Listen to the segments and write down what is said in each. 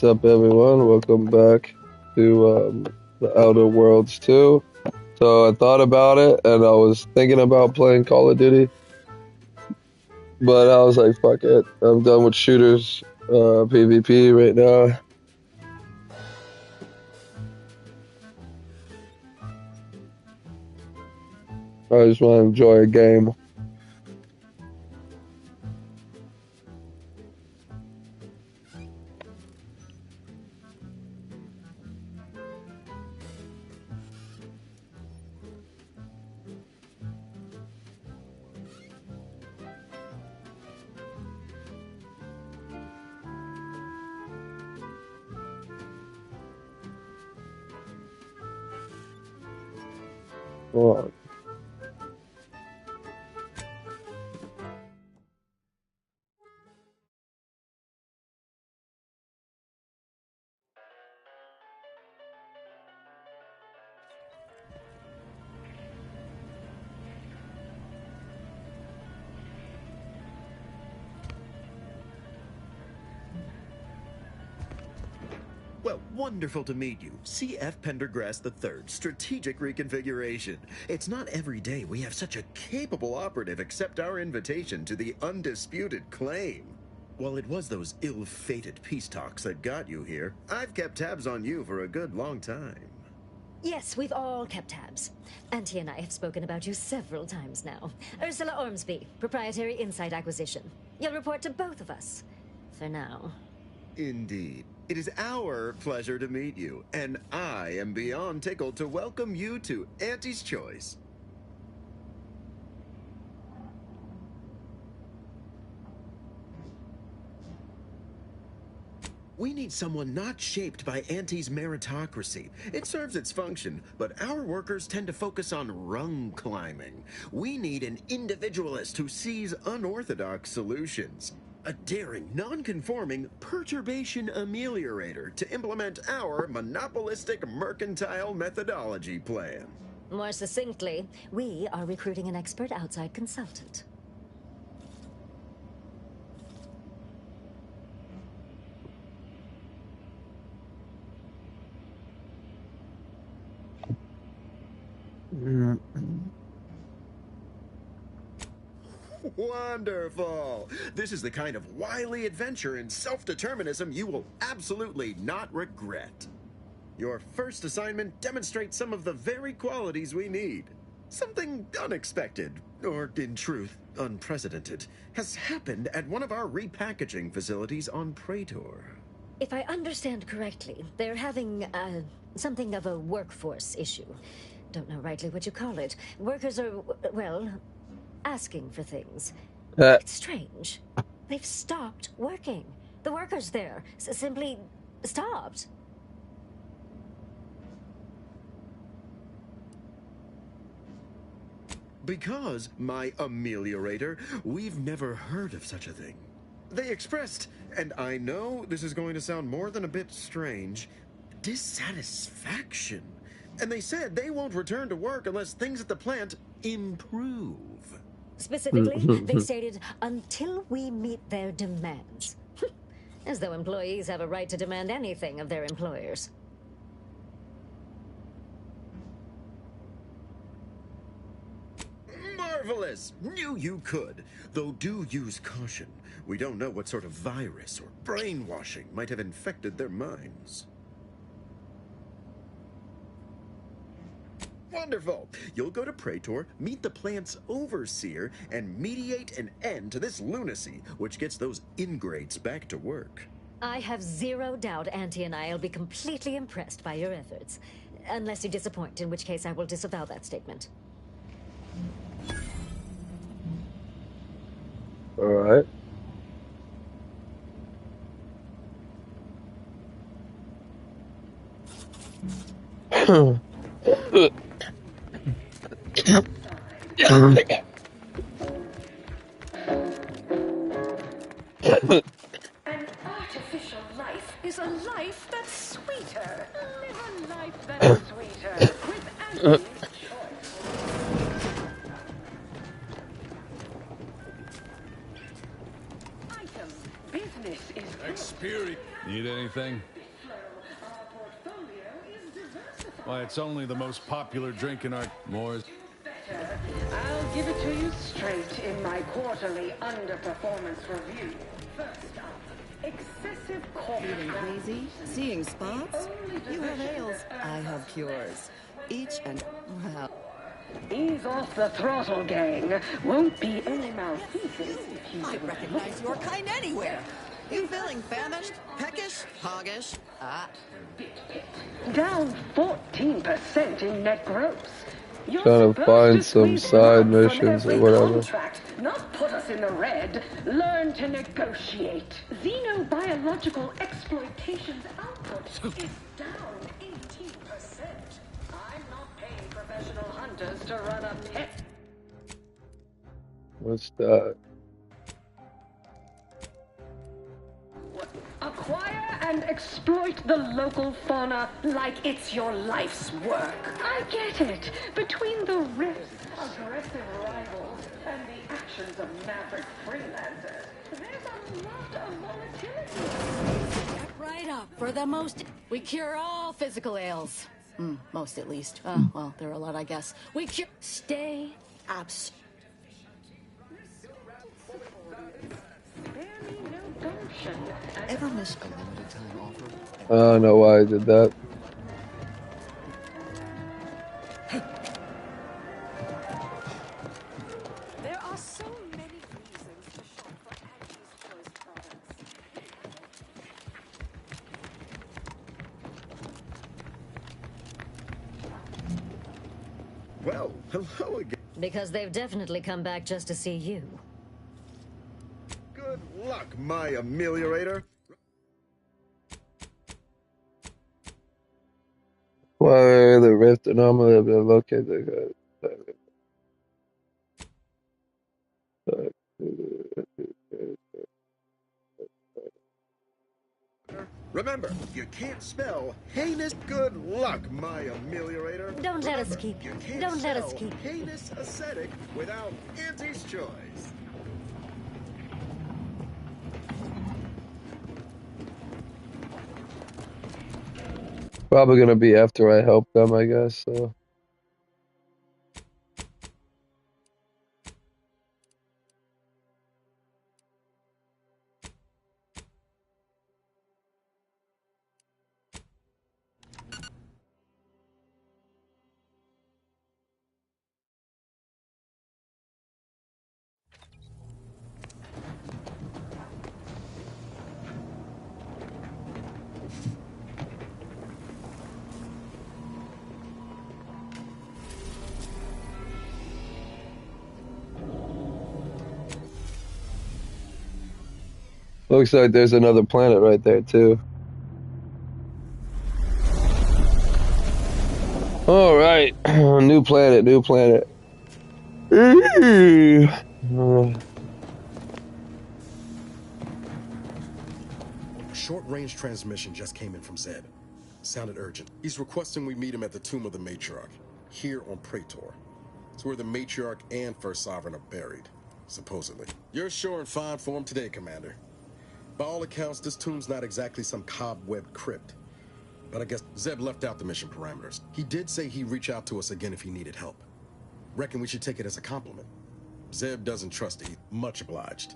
What's up, everyone? Welcome back to the Outer Worlds 2. So I thought about it, and I was thinking about playing Call of Duty, but I was like, fuck it. I'm done with shooters, PvP right now. I just want to enjoy a game. Well, Well, wonderful to meet you. C.F. Pendergrass III, Strategic Reconfiguration. It's not every day we have such a capable operative accept our invitation to the undisputed claim. While it was those ill-fated peace talks that got you here, I've kept tabs on you for a good long time. Yes, we've all kept tabs. Auntie and I have spoken about you several times now. Ursula Ormsby, Proprietary Insight Acquisition. You'll report to both of us. For now. Indeed. It is our pleasure to meet you, and I am beyond tickled to welcome you to Auntie's Choice. We need someone not shaped by Auntie's meritocracy. It serves its function, but our workers tend to focus on rung climbing. We need an individualist who sees unorthodox solutions. A daring, non-conforming perturbation ameliorator to implement our monopolistic mercantile methodology plan. More succinctly, we are recruiting an expert outside consultant. Wonderful! This is the kind of wily adventure in self-determinism you will absolutely not regret. Your first assignment demonstrates some of the very qualities we need. Something unexpected, or in truth, unprecedented, has happened at one of our repackaging facilities on Praetor. If I understand correctly, they're having, something of a workforce issue. Don't know rightly what you call it. Workers are, well, asking for things. It's strange. They've stopped working. The workers there simply stopped. Because, my ameliorator, we've never heard of such a thing. They expressed, and I know this is going to sound more than a bit strange, dissatisfaction. And they said they won't return to work unless things at the plant improve. Specifically, they stated, until we meet their demands. As though employees have a right to demand anything of their employers. Marvelous! Knew you could. Though do use caution. We don't know what sort of virus or brainwashing might have infected their minds. Wonderful! You'll go to Praetor, meet the plant's overseer, and mediate an end to this lunacy, which gets those ingrates back to work. I have zero doubt Auntie and I will be completely impressed by your efforts. Unless you disappoint, in which case I will disavow that statement. all right. An artificial life is a life that's sweeter. Live a life that's sweeter with Auntie's Choice. Item. Business is good. Experience. Need anything? Why, it's only the most popular drink in our... Moore's. I'll give it to you straight in my quarterly underperformance review. First up, excessive coffee. Feeling crazy? Seeing spots? You have ales. I have cures. Each and... well... Ease off the throttle, gang. Won't be any malfeasance if you... I recognize your kind anywhere. You feeling famished, peckish, hoggish? Ah. Down 14% in net gross. You're Trying to find some side missions or whatever. Contract, not put us in the red. Learn to negotiate. Xenobiological exploitation's output is down 18%. I'm not paying professional hunters to run a pet. What's that? Acquire and exploit the local fauna like it's your life's work. I get it. Between the rifts, aggressive rivals, and the actions of maverick freelancers, there's a lot of volatility. Step right up for the most... We cure all physical ails. Most at least. Well, there are a lot, I guess. We cure... Stay abs... Ever miss a limited time offer? I don't know why I did that. There are so many reasons to shop for Angie's Choice products. Well, hello again. Because they've definitely come back just to see you. Good luck, my ameliorator. Why the rift anomaly have been located? Remember, you can't spell heinous. Good luck, my ameliorator. Don't let us keep. You can't Don't let us spell keep. heinous ascetic without Auntie's choice. Probably gonna be after I help them, I guess. So. Looks like there's another planet right there, too. All right. New planet, new planet. Short-range transmission just came in from Zeb. Sounded urgent. He's requesting we meet him at the tomb of the Matriarch, here on Praetor. It's where the Matriarch and First Sovereign are buried, supposedly. You're sure in fine form today, Commander. By all accounts, this tomb's not exactly some cobweb crypt. But I guess Zeb left out the mission parameters. He did say he'd reach out to us again if he needed help. Reckon we should take it as a compliment. Zeb doesn't trust it. Much obliged.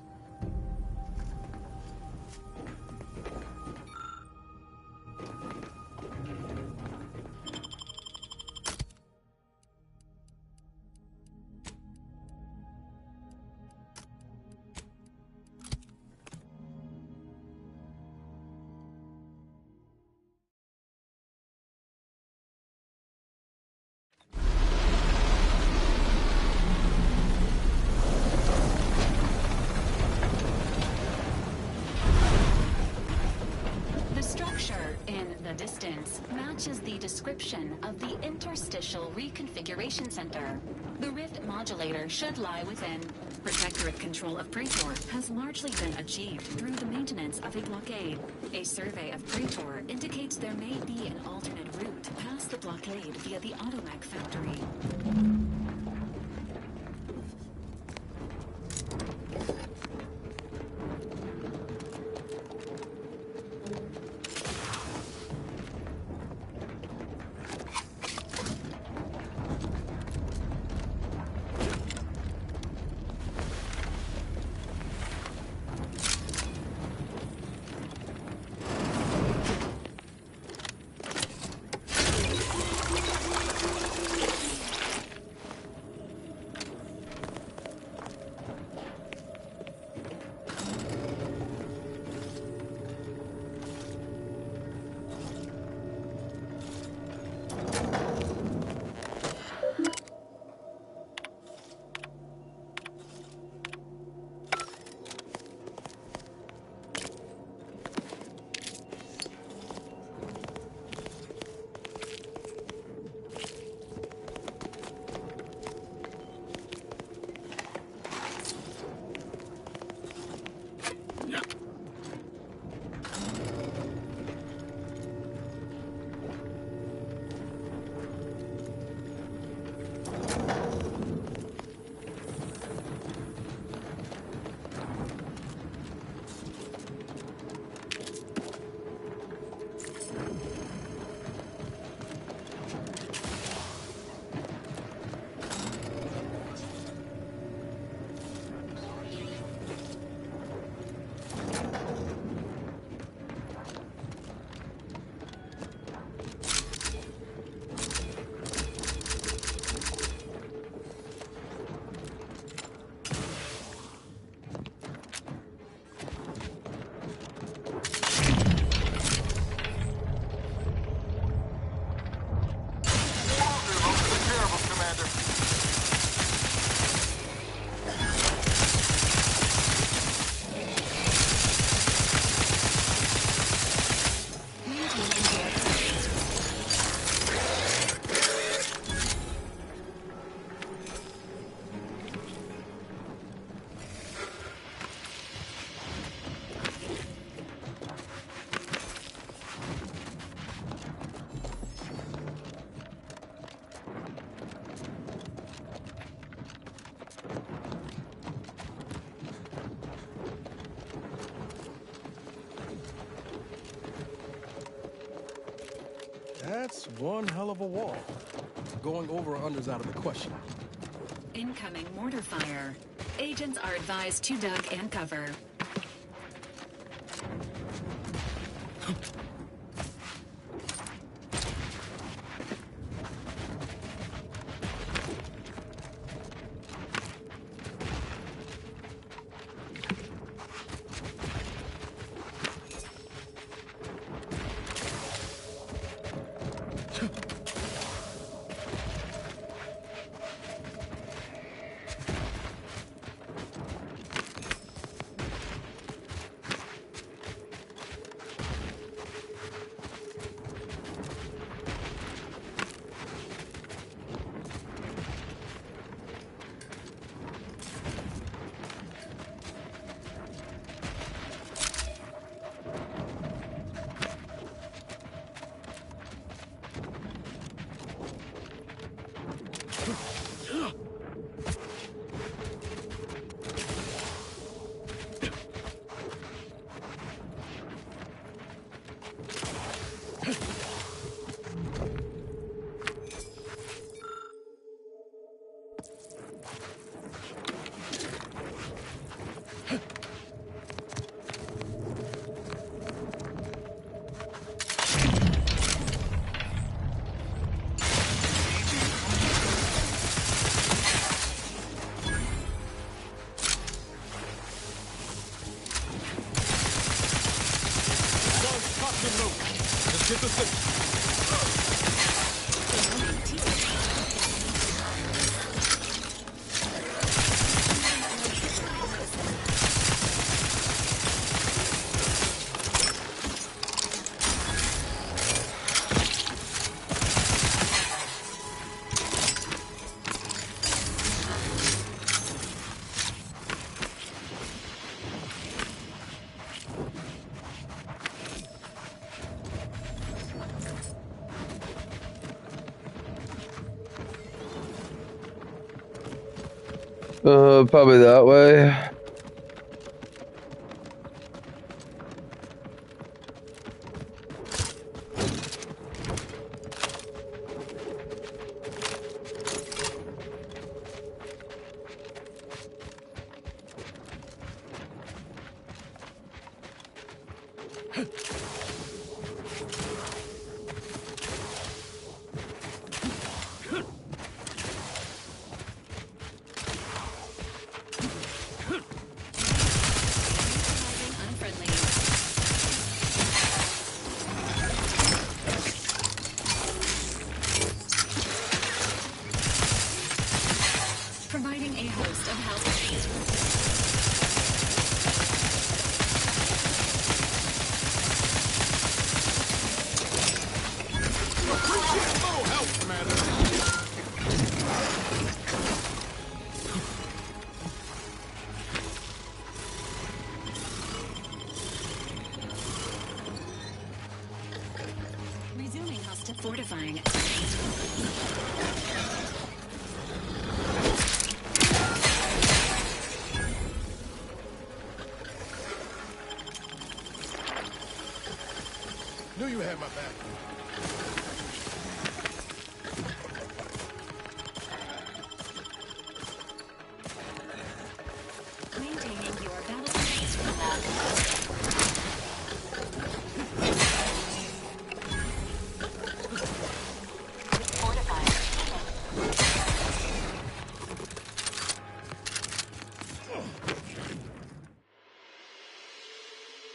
Matches the description of the Interstitial Reconfiguration Center. The Rift modulator should lie within. Protectorate control of Praetor has largely been achieved through the maintenance of a blockade. A survey of Praetor indicates there may be an alternate route past the blockade via the Automech factory. That's one hell of a wall. Going over or under's out of the question. Incoming mortar fire. Agents are advised to duck and cover. Get the signal. Probably that way. Providing a host of health. Resuming hostile fortifying. Knew you had my back. Maintaining your battle space for that.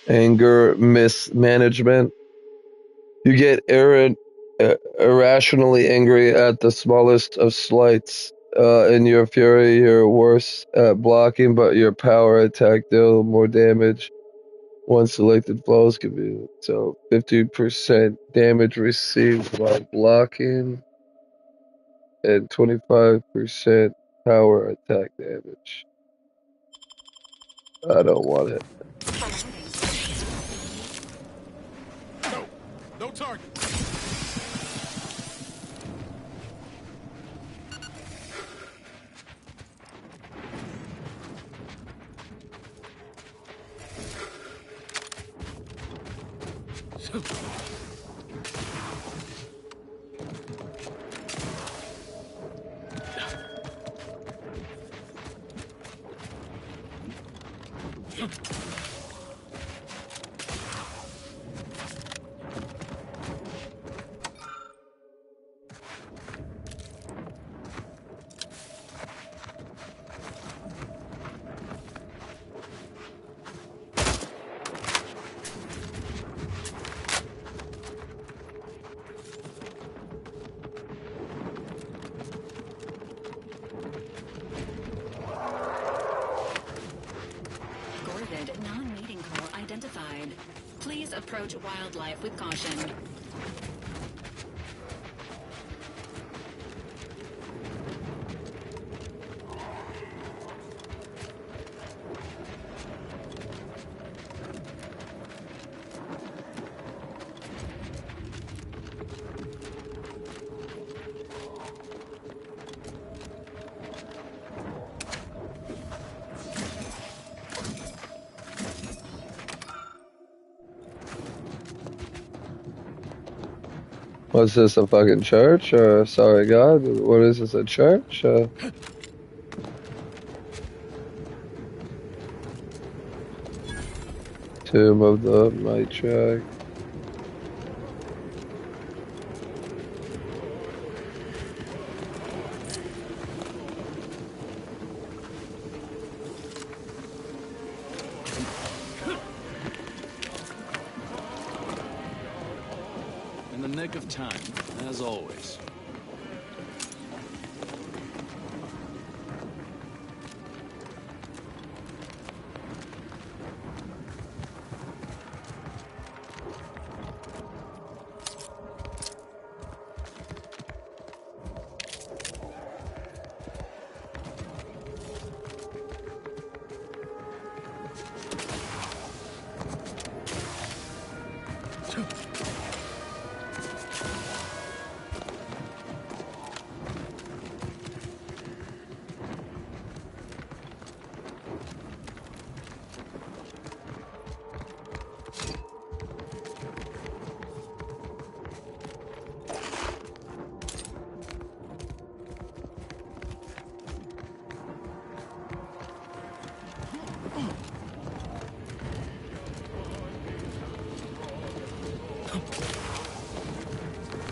Anger mismanagement. You get irrationally angry at the smallest of slights. In your fury, you're worse at blocking, but your power attack deal more damage. One selected blows can be so 50% damage received while blocking, and 25% power attack damage. I don't want it. No, no target. approach wildlife with caution. What's this, a fucking church? Or, sorry, God, what is this, a church? Tomb of the Matriarch. In the nick of time, as always.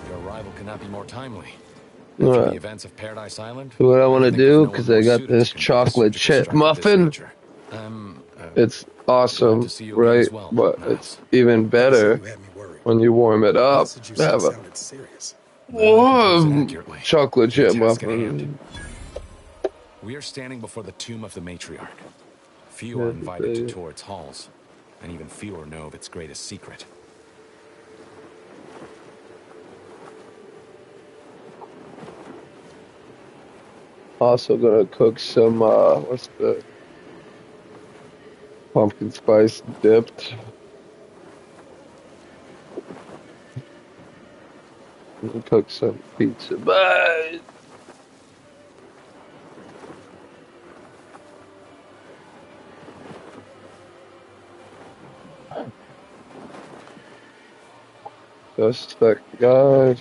Your arrival cannot be more timely. All After right. the events of Paradise Island, What I want to I think there's do, no because one I more got suited this to conduct a chocolate surgical chip strike of this muffin. nature. It's Glad awesome, to see you again right? as well, But Miles. it's even Honestly, better you had me worried. when you warm it The up. message you Have sent a sounded serious. Then I compose it accurately. chocolate To the chip task at hand. muffin. We are standing before the tomb of the matriarch. Few Yeah, are invited to yeah. tour its halls, and even fewer know of its greatest secret. Also gonna cook some what's the pumpkin spice dipped. And cook some pizza. Bye. Just a sec, guys.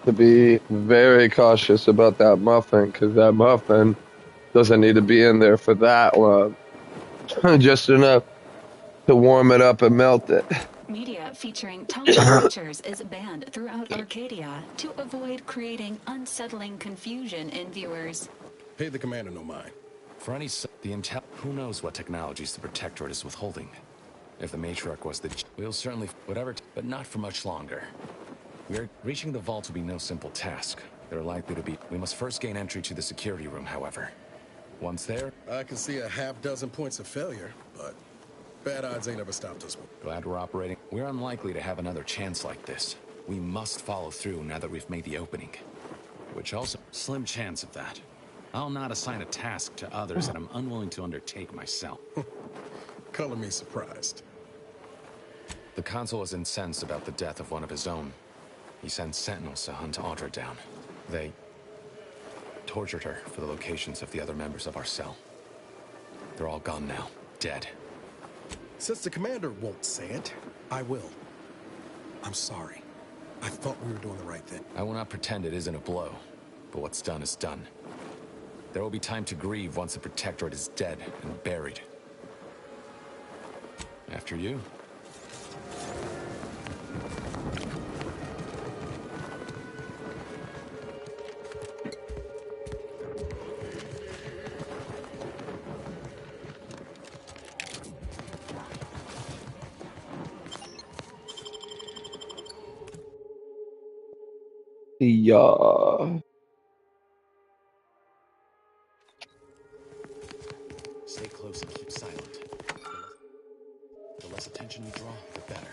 To be very cautious about that muffin, because that muffin doesn't need to be in there for that long. Just enough to warm it up and melt it. Media featuring toxic creatures is banned throughout Arcadia to avoid creating unsettling confusion in viewers. Pay the commander no mind. For any the intel, who knows what technologies the Protectorate is withholding? If the matriarch was we'll certainly whatever, but not for much longer. Reaching the vault will be no simple task. There are likely to be. We must first gain entry to the security room, however. Once there, I can see a half-dozen points of failure, but bad odds ain't ever stopped us. glad we're operating. We're unlikely to have another chance like this. We must follow through now that we've made the opening. Which also, Slim chance of that. I'll not assign a task to others that I'm unwilling to undertake myself. Color me surprised. the consul is incensed about the death of one of his own. He sent sentinels to hunt Audra down. They tortured her for the locations of the other members of our cell. They're all gone now, dead. Since the commander won't say it, I will. I'm sorry. I thought we were doing the right thing. I will not pretend it isn't a blow, but what's done is done. There will be time to grieve once the Protectorate is dead and buried. After you. Yeah. Stay close and keep silent. The less attention we draw, the better.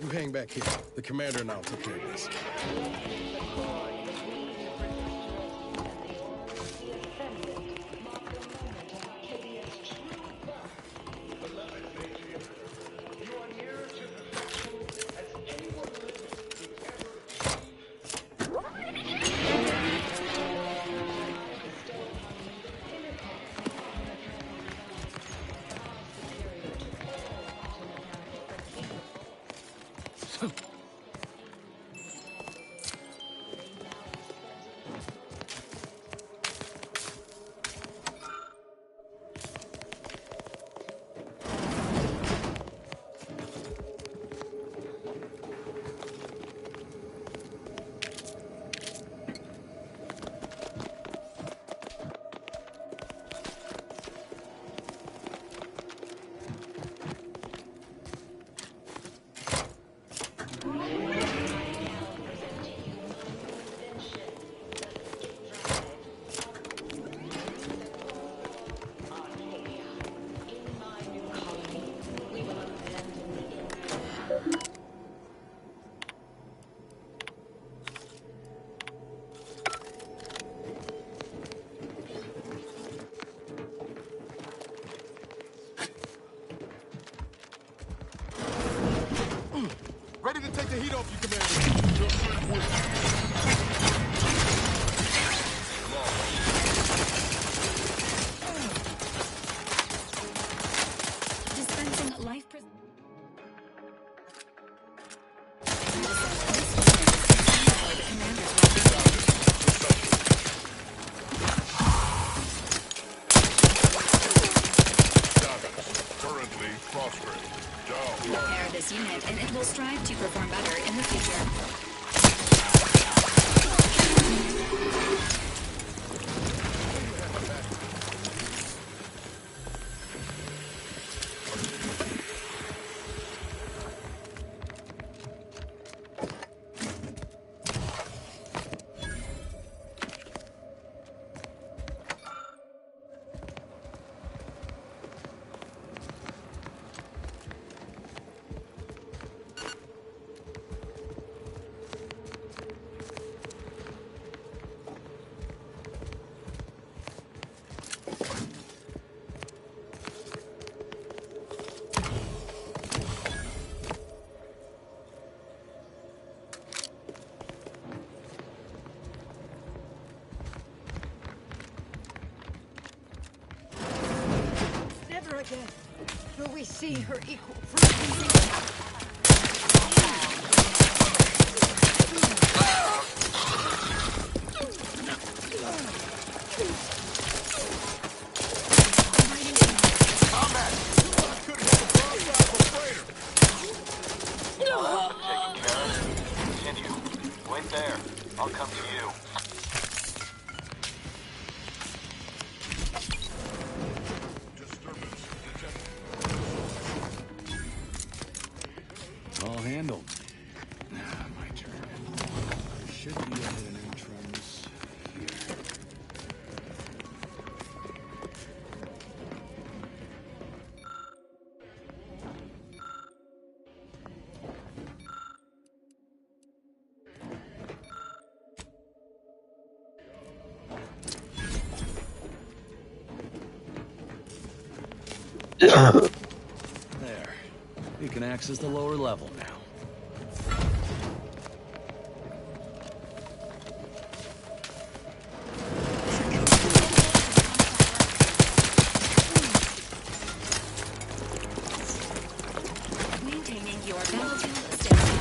You hang back here. The commander and I'll take care of this. Ready to take the heat off you, Commander. Dispensing life currently prostrate. Down. Repair this unit, and it will strive to perform better in the future. Never again will we see her equal frequency. Continue. Wait there. I'll come to you. All handled. My turn. There should be an entrance here. There. We can access the lower level now. Maintaining your battlefield stance.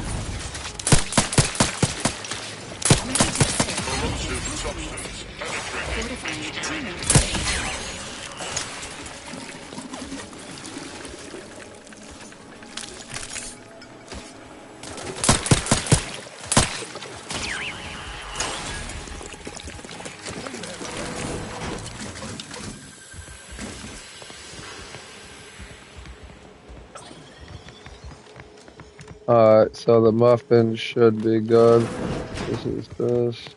Fortifying team. Alright, so the muffin should be good. This is this.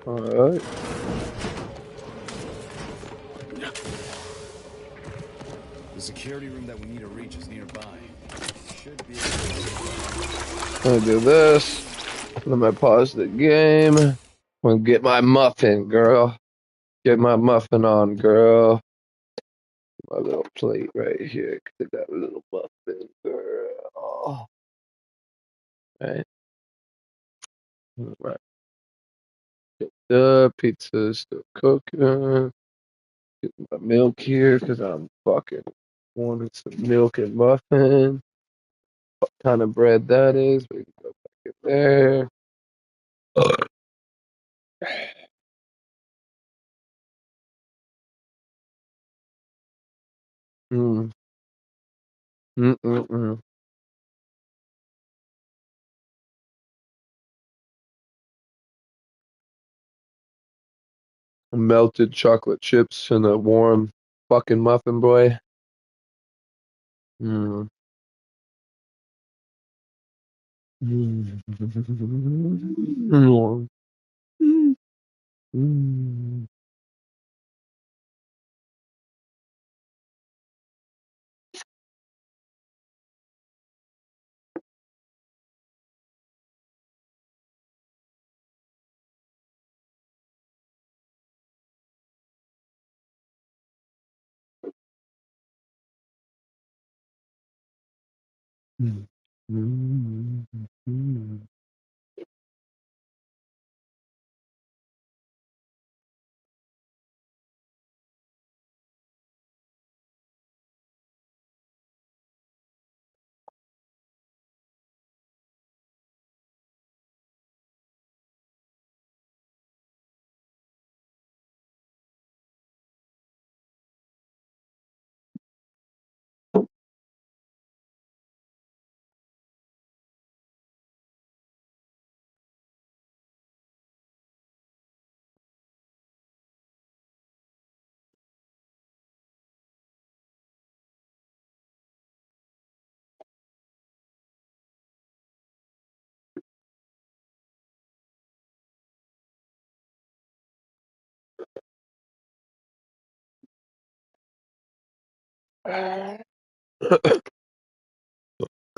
Alright. The security room that we need to reach is nearby. Should be. I'm gonna do this. Let me pause the game. I'm gonna get my muffin, girl. Get my muffin on, girl. My little plate right here. I got a little muffin, girl. Right. Right. The pizza's still cooking. Get my milk here because I'm fucking wanting some milk and muffin. What kind of bread that is? We can go back in there. Mm. Mm-mm-mm. Melted chocolate chips and a warm fucking muffin, boy. Mm. Mm. Mm. Mm. Mm. Mm.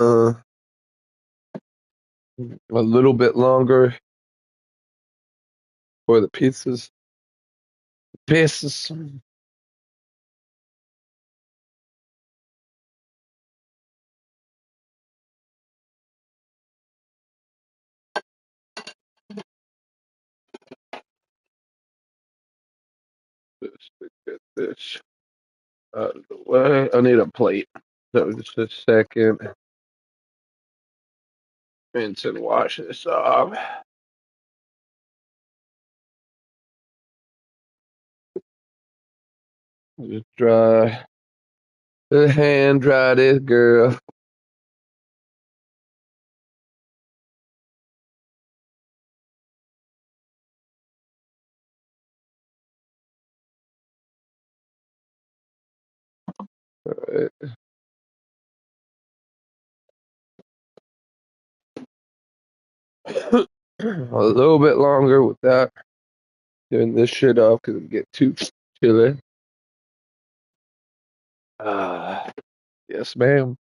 Uh, a little bit longer for the pizzas. Pizzas. Just to get this out of the way. I need a plate. So just a second. Rinse and wash this off. Just dry. The hand dry this girl. Alright. A little bit longer with that. Doing this shit off because it get too chilly. Yes, ma'am.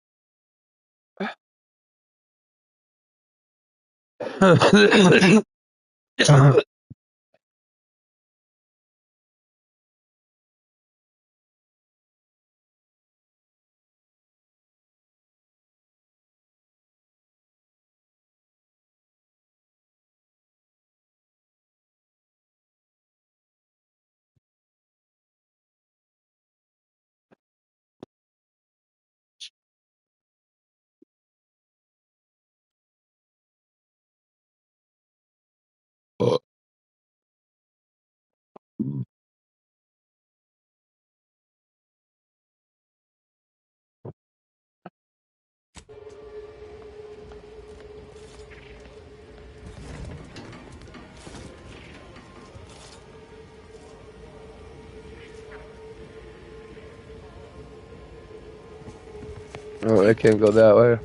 Oh, I can't go that way.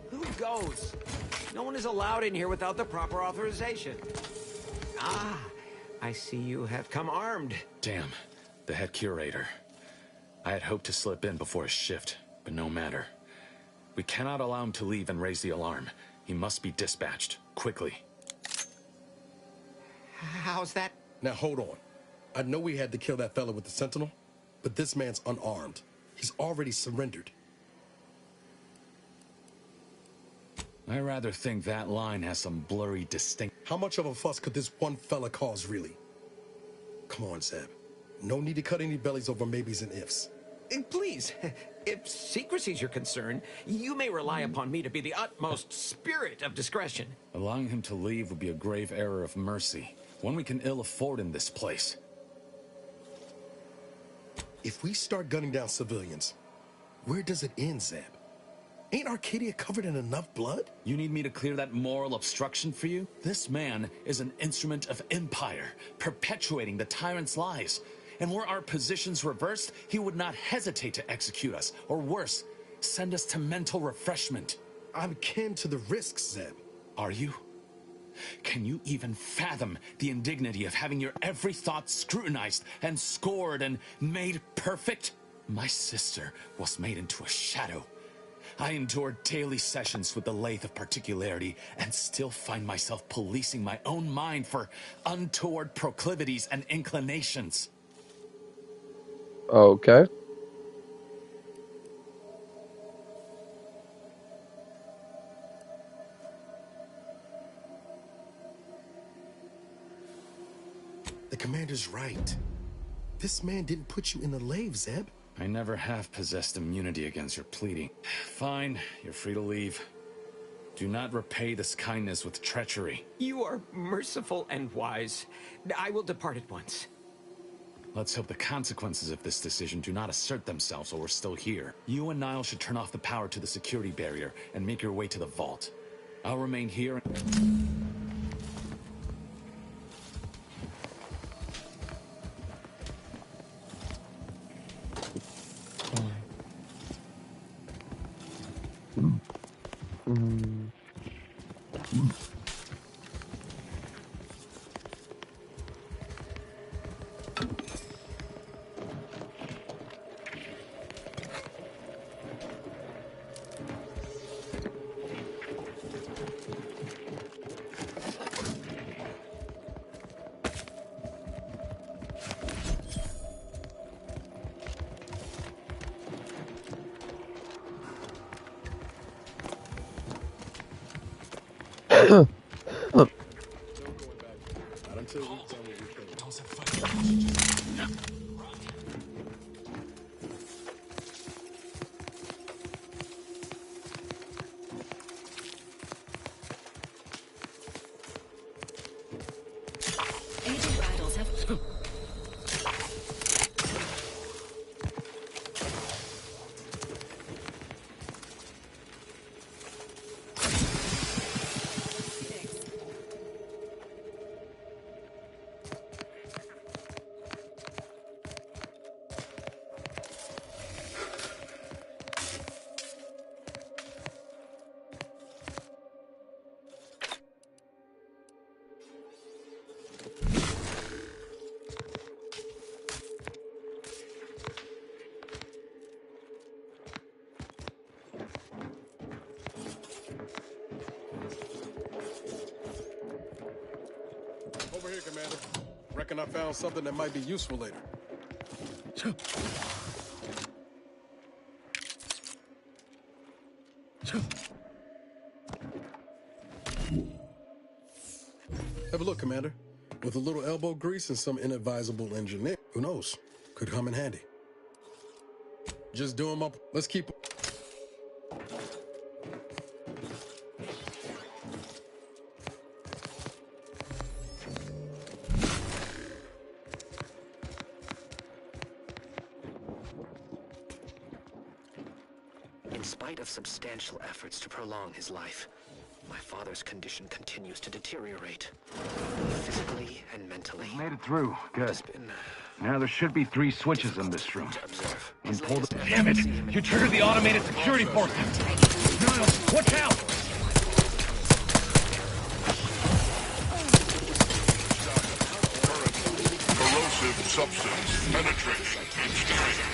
Who goes? No one is allowed in here without the proper authorization. Ah, I see you have come armed. Damn, the head curator. I had hoped to slip in before his shift, but no matter. We cannot allow him to leave and raise the alarm. He must be dispatched, quickly. How's that? Now hold on. I know we had to kill that fella with the Sentinel, but this man's unarmed. He's already surrendered. I rather think that line has some blurry distinct... How much of a fuss could this one fella cause, really? Come on, Zeb. No need to cut any bellies over maybes and ifs. Please, if secrecy's your concern, you may rely upon me to be the utmost spirit of discretion. Allowing him to leave would be a grave error of mercy, one we can ill afford in this place. If we start gunning down civilians, where does it end, Zeb? Ain't Arcadia covered in enough blood? You need me to clear that moral obstruction for you? This man is an instrument of empire, perpetuating the tyrant's lies. And were our positions reversed, he would not hesitate to execute us, or worse, send us to mental refreshment. I'm kin to the risks, Zeb. Are you? Can you even fathom the indignity of having your every thought scrutinized and scored and made perfect? My sister was made into a shadow. I endured daily sessions with the lathe of particularity and still find myself policing my own mind for untoward proclivities and inclinations. Okay. The commander's right. This man didn't put you in the lathe, Zeb. I never have possessed immunity against your pleading. Fine, you're free to leave. Do not repay this kindness with treachery. You are merciful and wise. I will depart at once. Let's hope the consequences of this decision do not assert themselves while we're still here. You and Niall should turn off the power to the security barrier and make your way to the vault. I'll remain here and... Not until we've done what we can. Agent Rattles have... Commander. Reckon I found something that might be useful later. Have a look, Commander. With a little elbow grease and some inadvisable engineering, who knows? Could come in handy. Just do them up. Let's keep. In spite of substantial efforts to prolong his life, my father's condition continues to deteriorate, physically and mentally. Made it through. Good. It's been, Now there should be 3 switches in this room. And pull the... Damn it! You triggered the automated security forces! Niles, watch out! Corrosive substance penetration installed.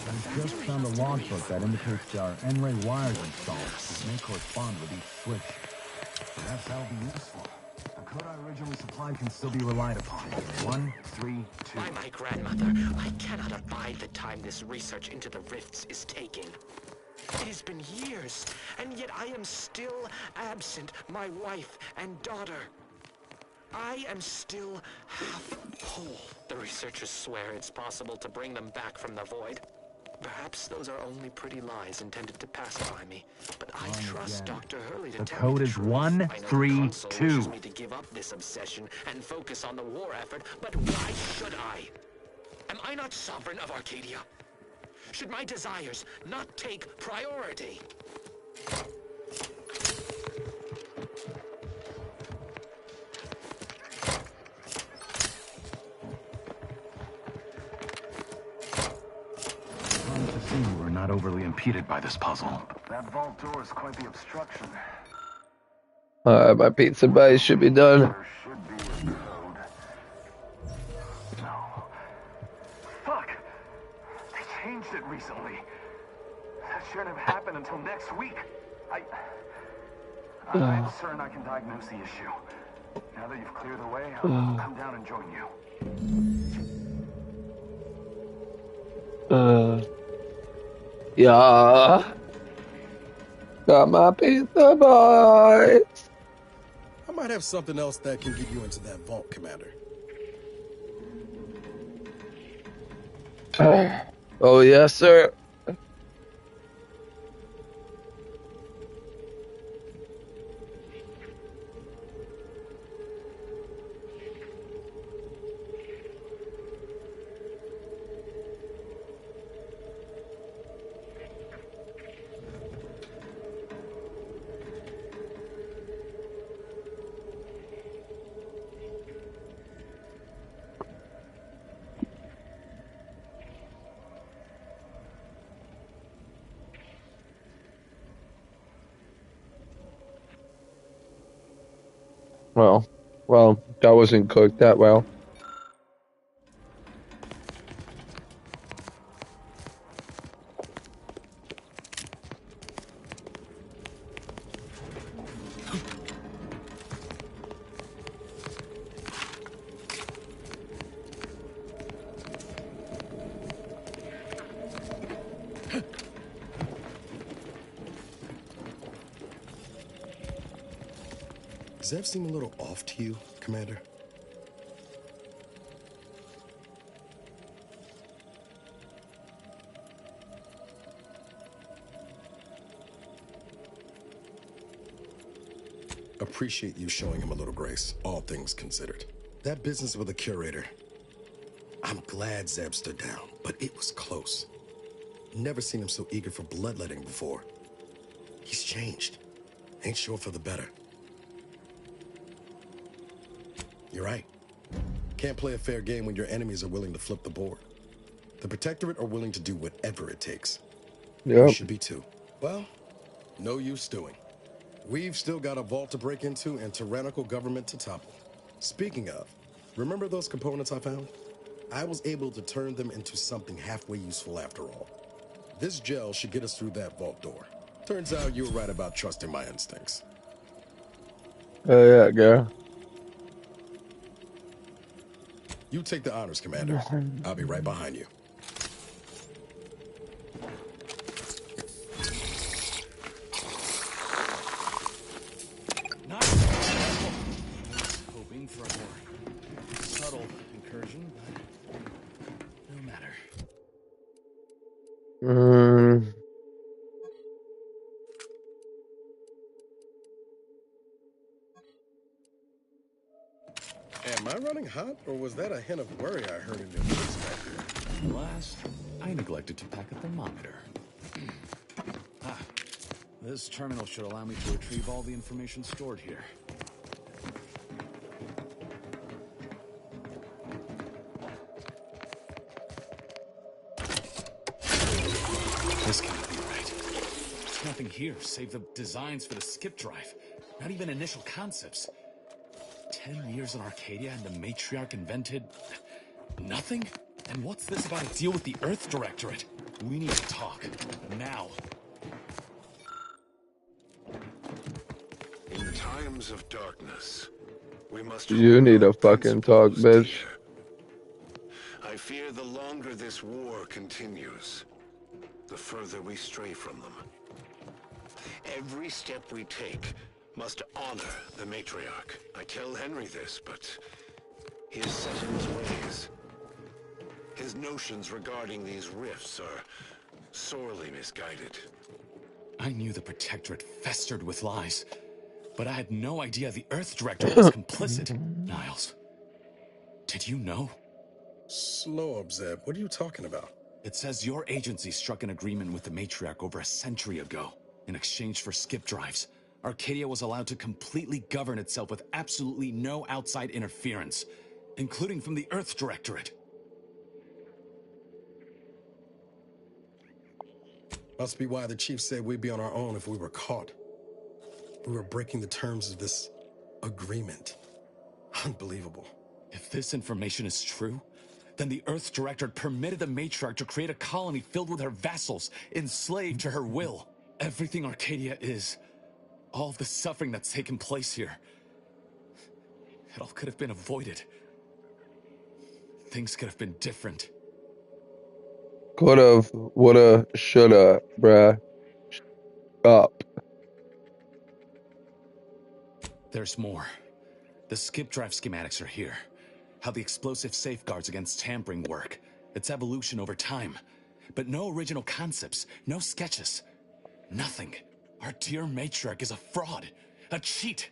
I just found a logbook that indicates there are N-ray wires installed, which may correspond with each switch. Perhaps that'll be useful. The code I originally supplied can still be relied upon. 1, 3, 2. By my grandmother, I cannot abide the time this research into the rifts is taking. It has been years, and yet I am still absent my wife and daughter. I am still half whole. The researchers swear it's possible to bring them back from the void. Perhaps those are only pretty lies intended to pacify me, but I trust Dr. Hurley to The tell code me is truth. 1, I know the 3, Consul 2. wishes me to give up this obsession and focus on the war effort, but why should I? Am I not sovereign of Arcadia? Should my desires not take priority? We're not overly impeded by this puzzle. That vault door is quite the obstruction. Alright, my pizza base should be done. There should be a code. No. Fuck! They changed it recently. That shouldn't have happened until next week. I'm certain I can diagnose the issue. Now that you've cleared the way, I'll come down and join you. Yeah. Got my pizza bites. I might have something else that can get you into that vault, Commander. Oh, yes, sir. Well, that wasn't cooked that well. Does that seem a little off to you, Commander? Appreciate you showing him a little grace, all things considered. That business with the curator, I'm glad Zeb stood down, but it was close. Never seen him so eager for bloodletting before. He's changed. Ain't sure for the better. You're right. Can't play a fair game when your enemies are willing to flip the board. The Protectorate are willing to do whatever it takes. Yep. We should be too. Well, no use stewing. We've still got a vault to break into and tyrannical government to topple. Speaking of, remember those components I found? I was able to turn them into something halfway useful after all. This gel should get us through that vault door. Turns out you were right about trusting my instincts. Oh yeah, girl. You take the honors, Commander. I'll be right behind you. Hoping for a more subtle incursion, but no matter. Am I running hot, or was that a hint of worry I heard in your voice back there? Last, I neglected to pack a thermometer. This terminal should allow me to retrieve all the information stored here. This can't be right. There's nothing here save the designs for the skip drive. Not even initial concepts. 10 years in Arcadia and the Matriarch invented nothing? And what's this about a deal with the Earth Directorate? We need to talk. Now. In times of darkness, we must... You need to fucking talk, bitch. I fear the longer this war continues, the further we stray from them. Every step we take must honor the Matriarch. I tell Henry this, but he is set in his ways. His notions regarding these rifts are sorely misguided. I knew the Protectorate festered with lies, but I had no idea the Earth Directorate was complicit. Niles, did you know? Slow up, Zeb. What are you talking about? It says your agency struck an agreement with the Matriarch over a century ago. In exchange for skip drives, Arcadia was allowed to completely govern itself with absolutely no outside interference, including from the Earth Directorate. Must be why the chief said we'd be on our own if we were caught. We were breaking the terms of this agreement. Unbelievable. If this information is true, then the Earth Directorate permitted the Matriarch to create a colony filled with her vassals, enslaved to her will. Everything Arcadia is, all of the suffering that's taken place here, it all could have been avoided. Things could have been different. Could've, woulda, shoulda, bruh. Up. There's more. The skip drive schematics are here. How the explosive safeguards against tampering work. Its evolution over time. But no original concepts, no sketches. Nothing. Our dear Matriarch is a fraud. A cheat.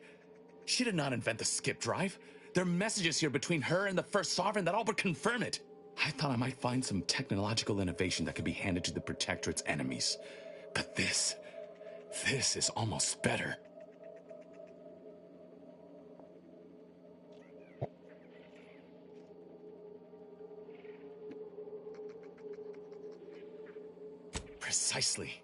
She did not invent the skip drive. There are messages here between her and the First Sovereign that all but confirm it. I thought I might find some technological innovation that could be handed to the Protectorate's enemies. But this is almost better. Precisely.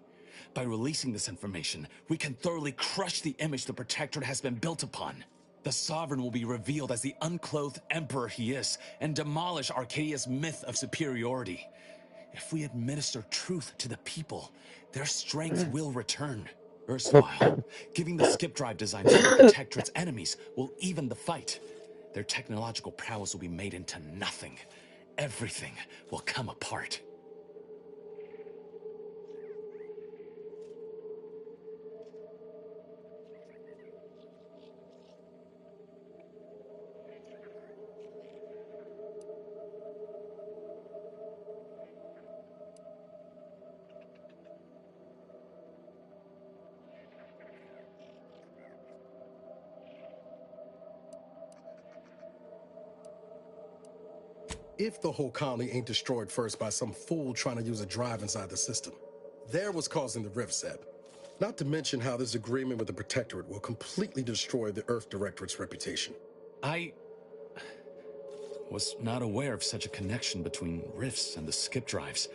By releasing this information, we can thoroughly crush the image the Protectorate has been built upon. The Sovereign will be revealed as the unclothed emperor he is, and demolish Arcadia's myth of superiority. If we administer truth to the people, their strength will return. Erstwhile, giving the skip drive designs to the Protectorate's enemies will even the fight. Their technological prowess will be made into nothing. Everything will come apart. If the whole colony ain't destroyed first by some fool trying to use a drive inside the system. They're what's causing the rift, Zeb. Not to mention how this agreement with the Protectorate will completely destroy the Earth Directorate's reputation. I was not aware of such a connection between rifts and the skip drives.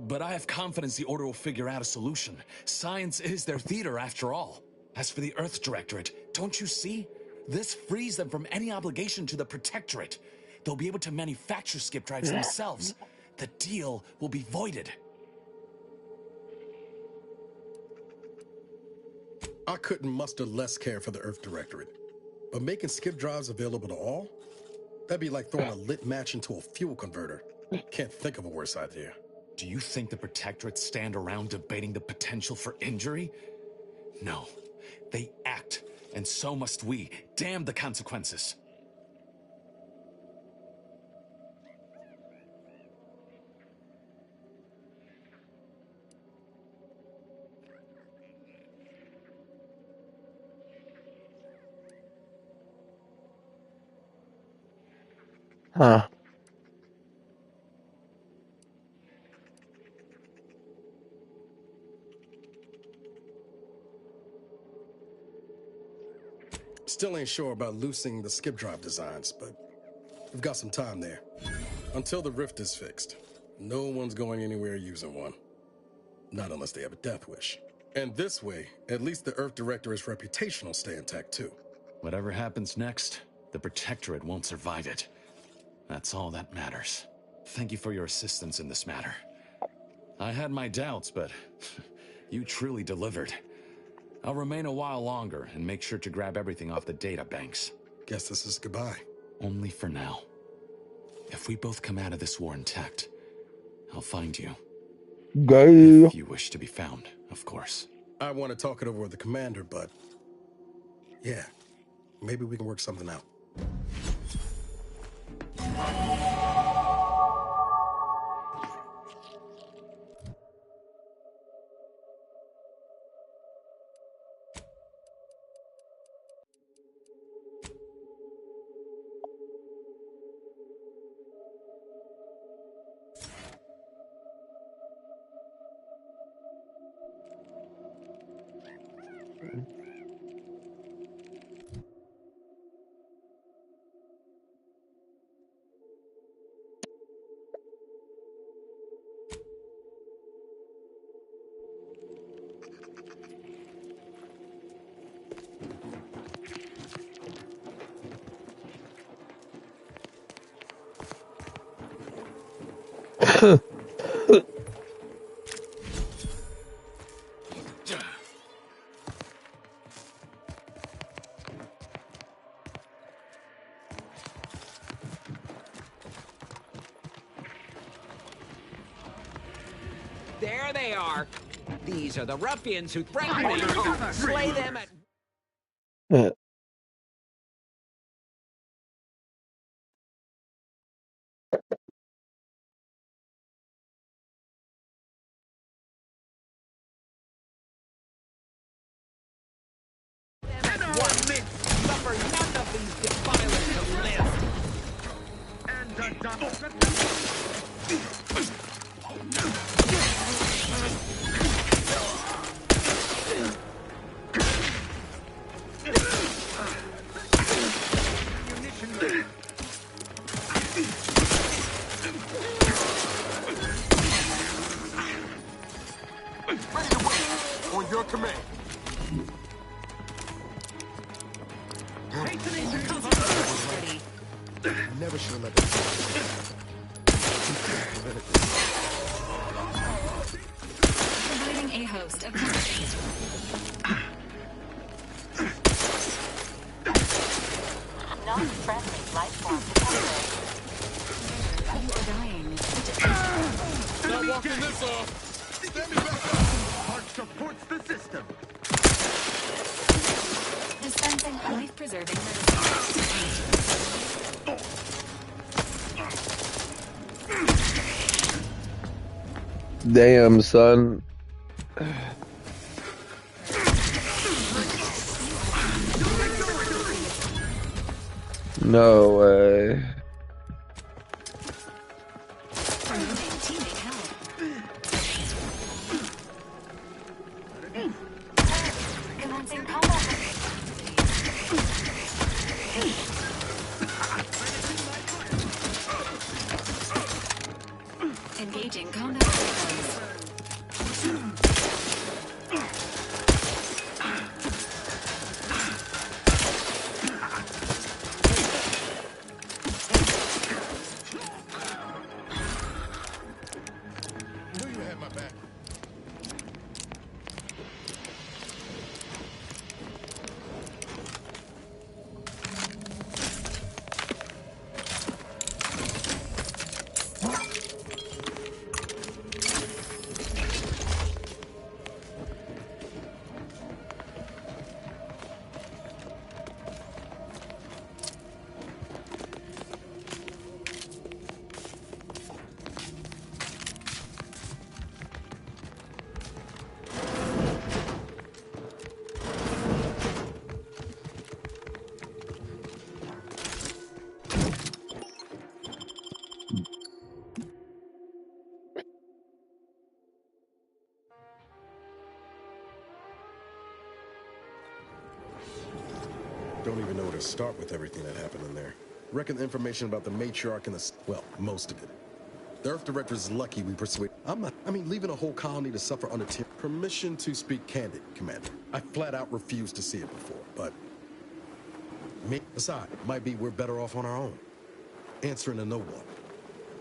But I have confidence the Order will figure out a solution. Science is their theater, after all. As for the Earth Directorate, don't you see? This frees them from any obligation to the Protectorate. They'll be able to manufacture skip drives themselves. The deal will be voided. I couldn't muster less care for the Earth Directorate. But making skip drives available to all? That'd be like throwing a lit match into a fuel converter. Can't think of a worse idea. Do you think the Protectorate stand around debating the potential for injury? No. They act, and so must we. Damn the consequences. Huh. Still ain't sure about loosening the skip drive designs, but we've got some time there. Until the rift is fixed, no one's going anywhere using one. Not unless they have a death wish. And this way, at least the Earth Directorate's reputation will stay intact too. Whatever happens next, the Protectorate won't survive it. That's all that matters. Thank you for your assistance in this matter. I had my doubts, but you truly delivered. I'll remain a while longer and make sure to grab everything off the data banks. Guess this is goodbye. Only for now. If we both come out of this war intact, I'll find you. Go. If you wish to be found, of course. I want to talk it over with the commander, but yeah, maybe we can work something out. There they are. These are the ruffians who threatened me. Slay them at... Suffer none of these defilers to live. Ready to work. On your command. Never should have let that Providing a host of content. Non-friendly life form detected. You are dying. Not walking this off. Stand me back up. Heart supports the system. Dispensing life-preserving medicine. Damn, son. No way. Commencing combat. Engaging combat systems. to start with everything that happened in there. Reckon the information about the matriarch and well, most of it. The Earth Director is lucky we persuade. Leaving a whole colony to suffer under tyranny. Permission to speak candid, Commander. I flat out refused to see it before, but... Aside, might be we're better off on our own. Answering to no one.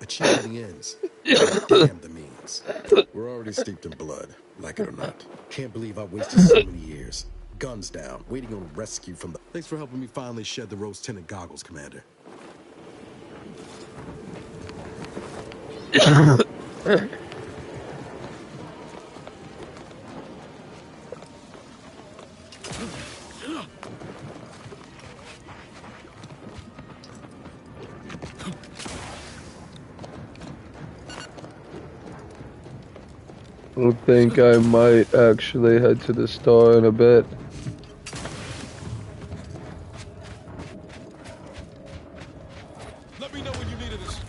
Achieving the ends. Damn the means. We're already steeped in blood, like it or not. Can't believe I wasted so many years. Guns down, waiting on rescue from the... Thanks for helping me finally shed the rose-tinted goggles, Commander. I think I might actually head to the store in a bit. Let me know when you needed us.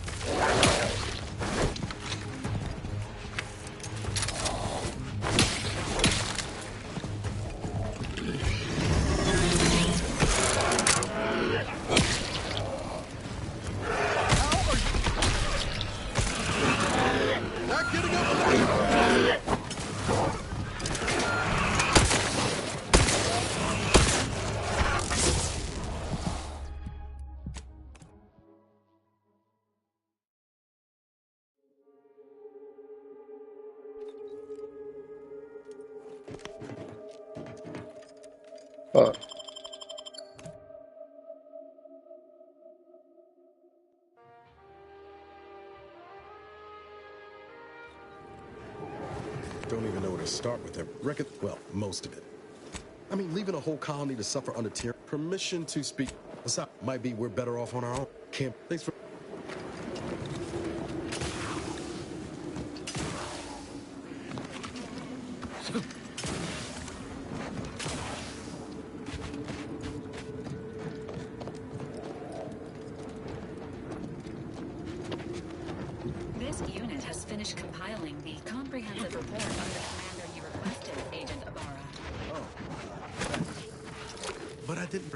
Not getting up. Don't even know where to start with it. Reckon, well, most of it. Leaving a whole colony to suffer under tyranny. Permission to speak. Aside, might be we're better off on our own. Can't. Thanks for. This unit has finished compiling the comprehensive report of the commander you requested, Agent Ibarra. Oh. But I didn't...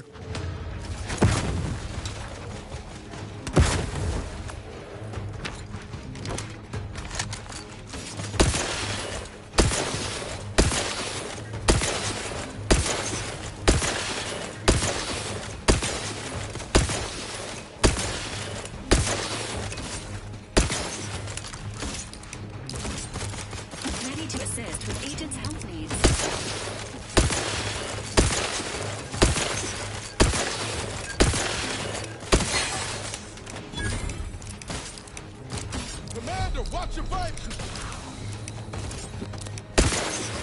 Ready to assist with agent's health needs. Commander, watch your back!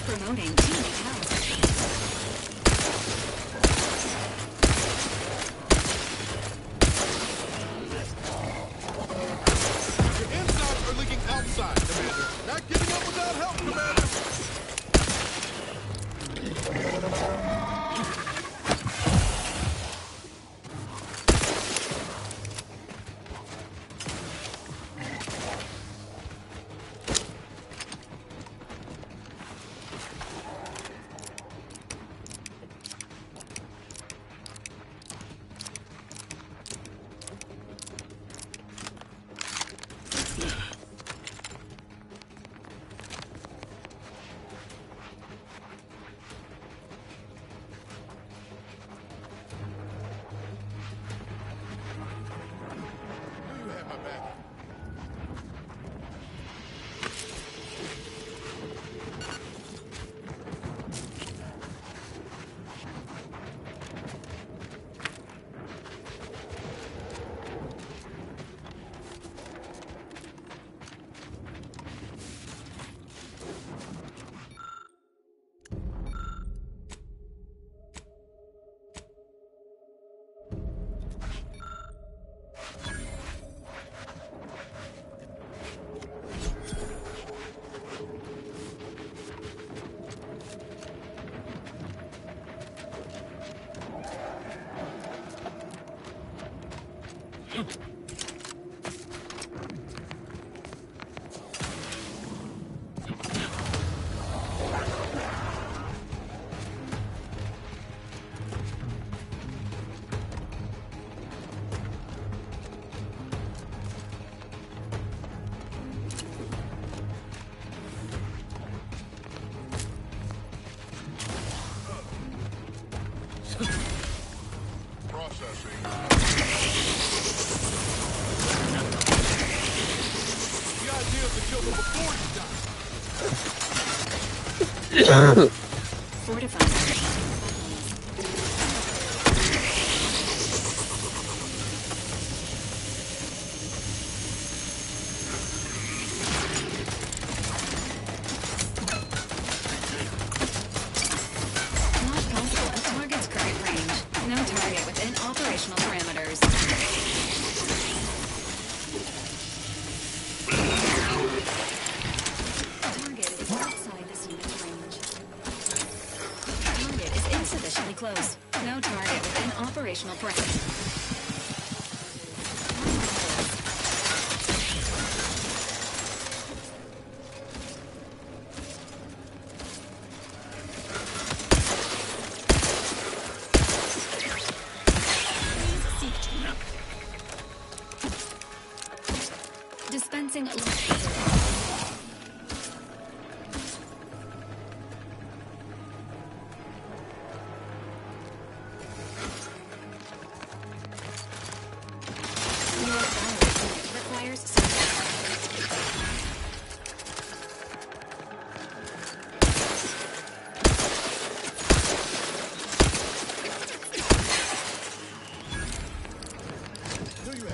Promoting teammate health. Your insides are leaking outside, Commander. Not giving up without help, Commander.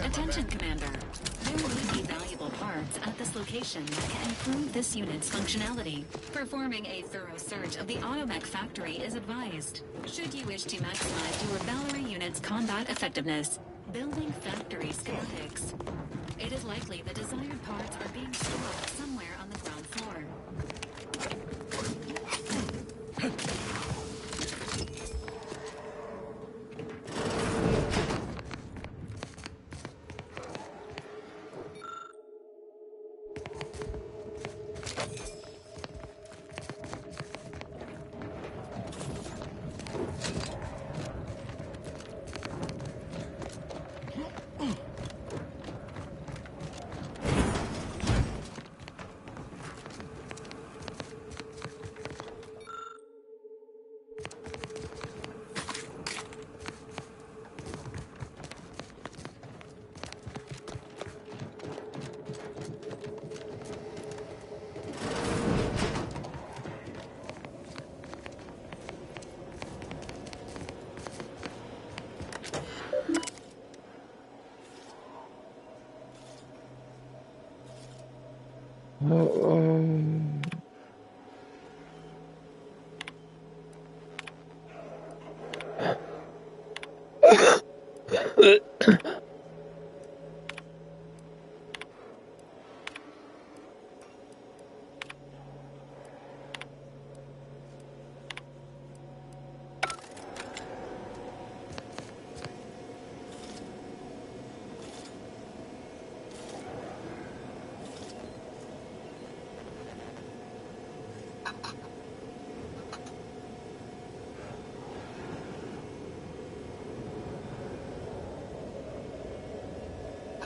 Attention, Commander. There may be valuable parts at this location that can improve this unit's functionality. Performing a thorough search of the Automech factory is advised, should you wish to maximize your Valkyrie unit's combat effectiveness. Building factory schematics. It is likely the desired parts are being stored somewhere on the ground floor.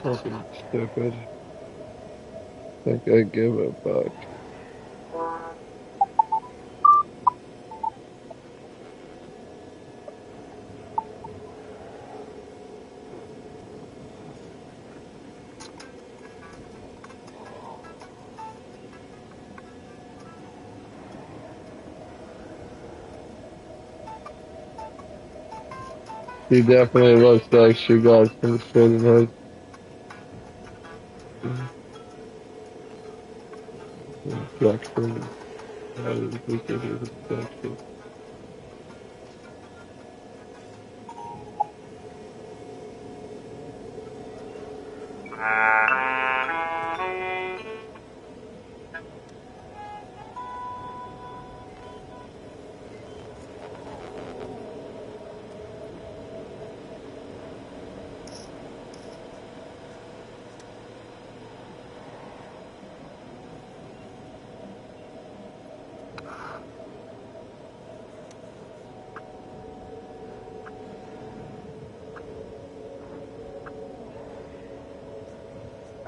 Fucking stupid. Think I give it back. She definitely looks like she got some shit in her. Jackson.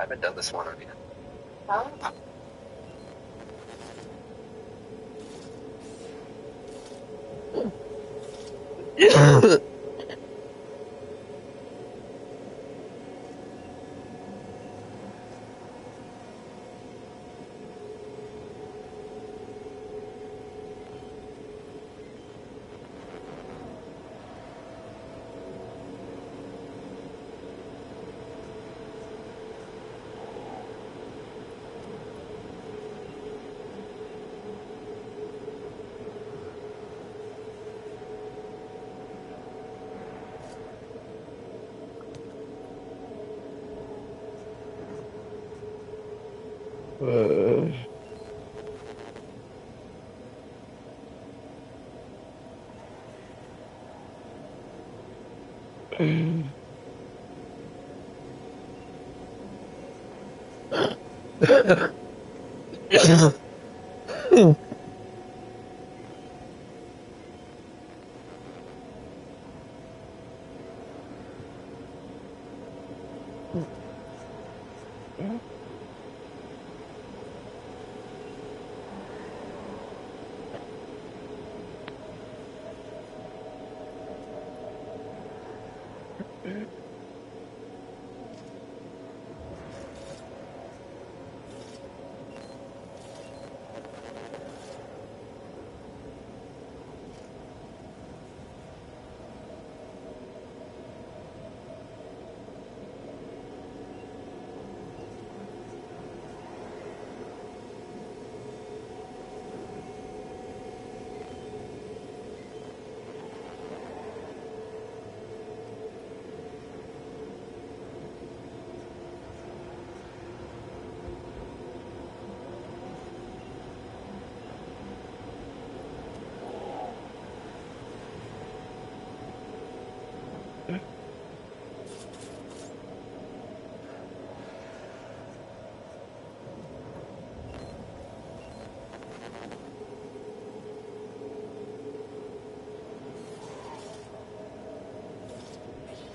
I haven't done this one on yet.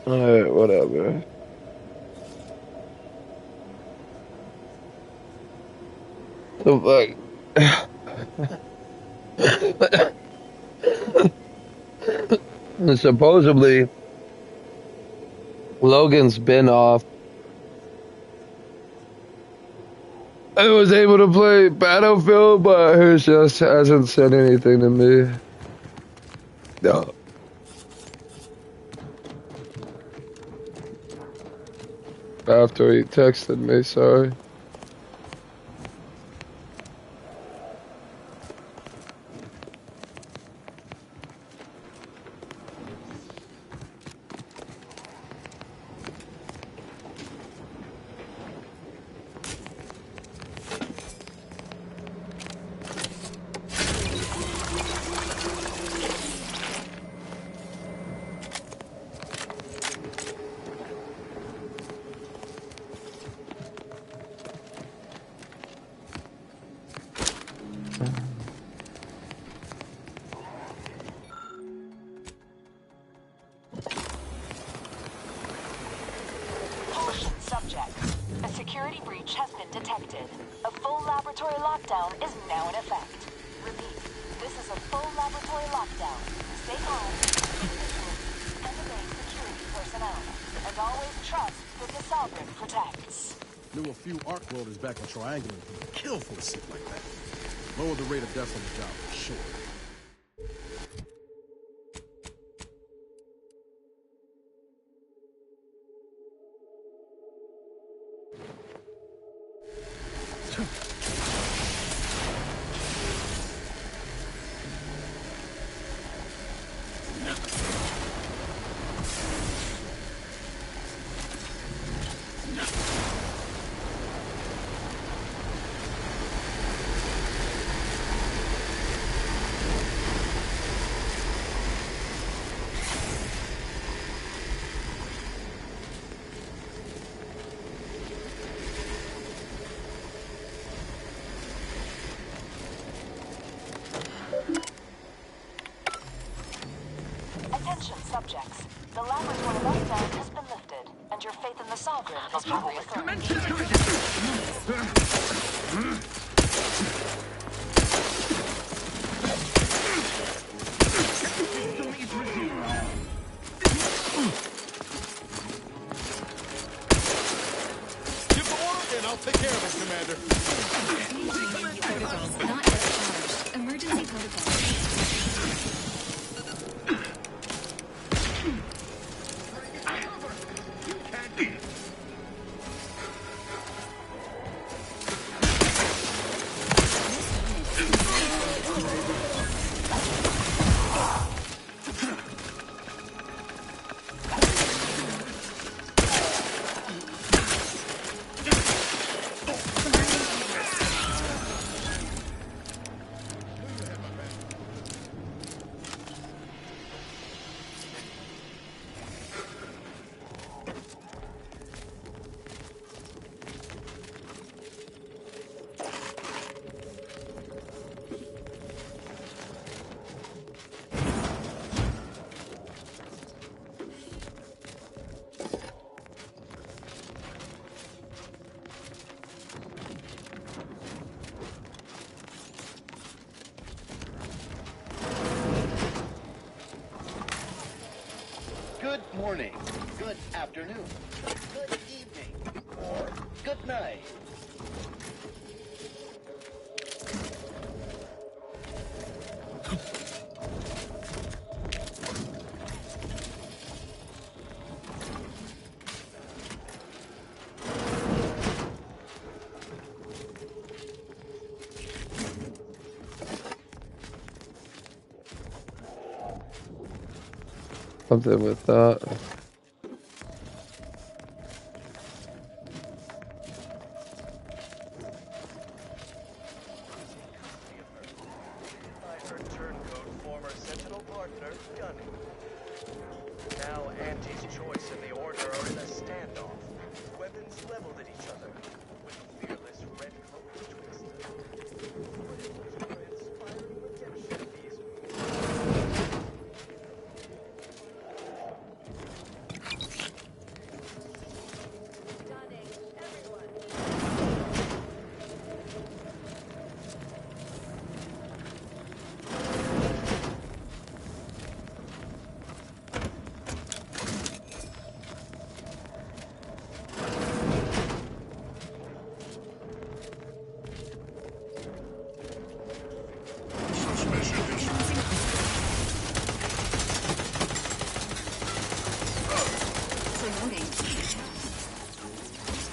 Alright, whatever. The fuck? Supposedly, Logan's been off. I was able to play Battlefield, but he just hasn't said anything to me. No. After he texted me, sorry. Triangular would kill for a sick like that. Lower the rate of deaths on the job for sure. Subjects, the laboratory lockdown has been lifted, and your faith in the Sovereign has been Give the order, and I'll take care of it, Commander. Protocols not yet charged. Emergency protocols. good afternoon, good evening, or good night. Something with that. Now Auntie's choice and the Order are in a standoff. Weapons leveled at each other. With a fearless red cloak twister. Inspiring redemption these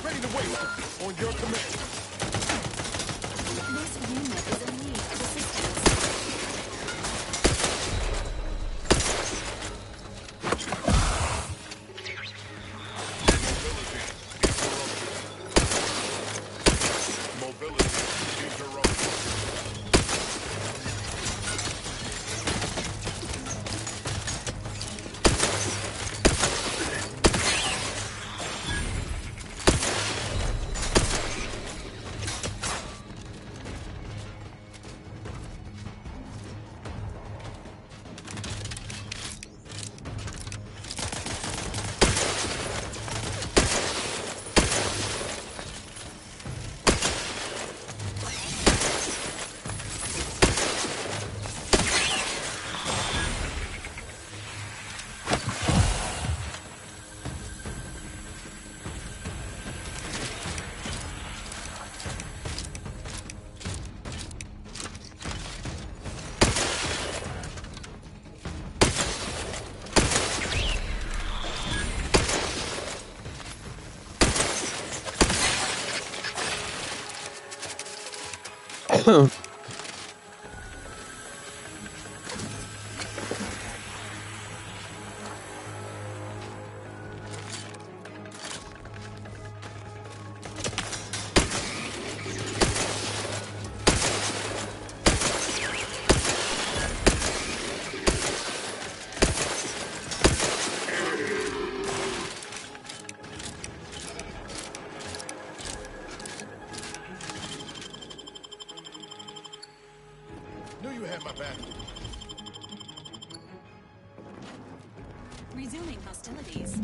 Ready to wait. On your command. This unit is in need of assistance. Mobility interrupted. Knew you had my back. Resuming hostilities.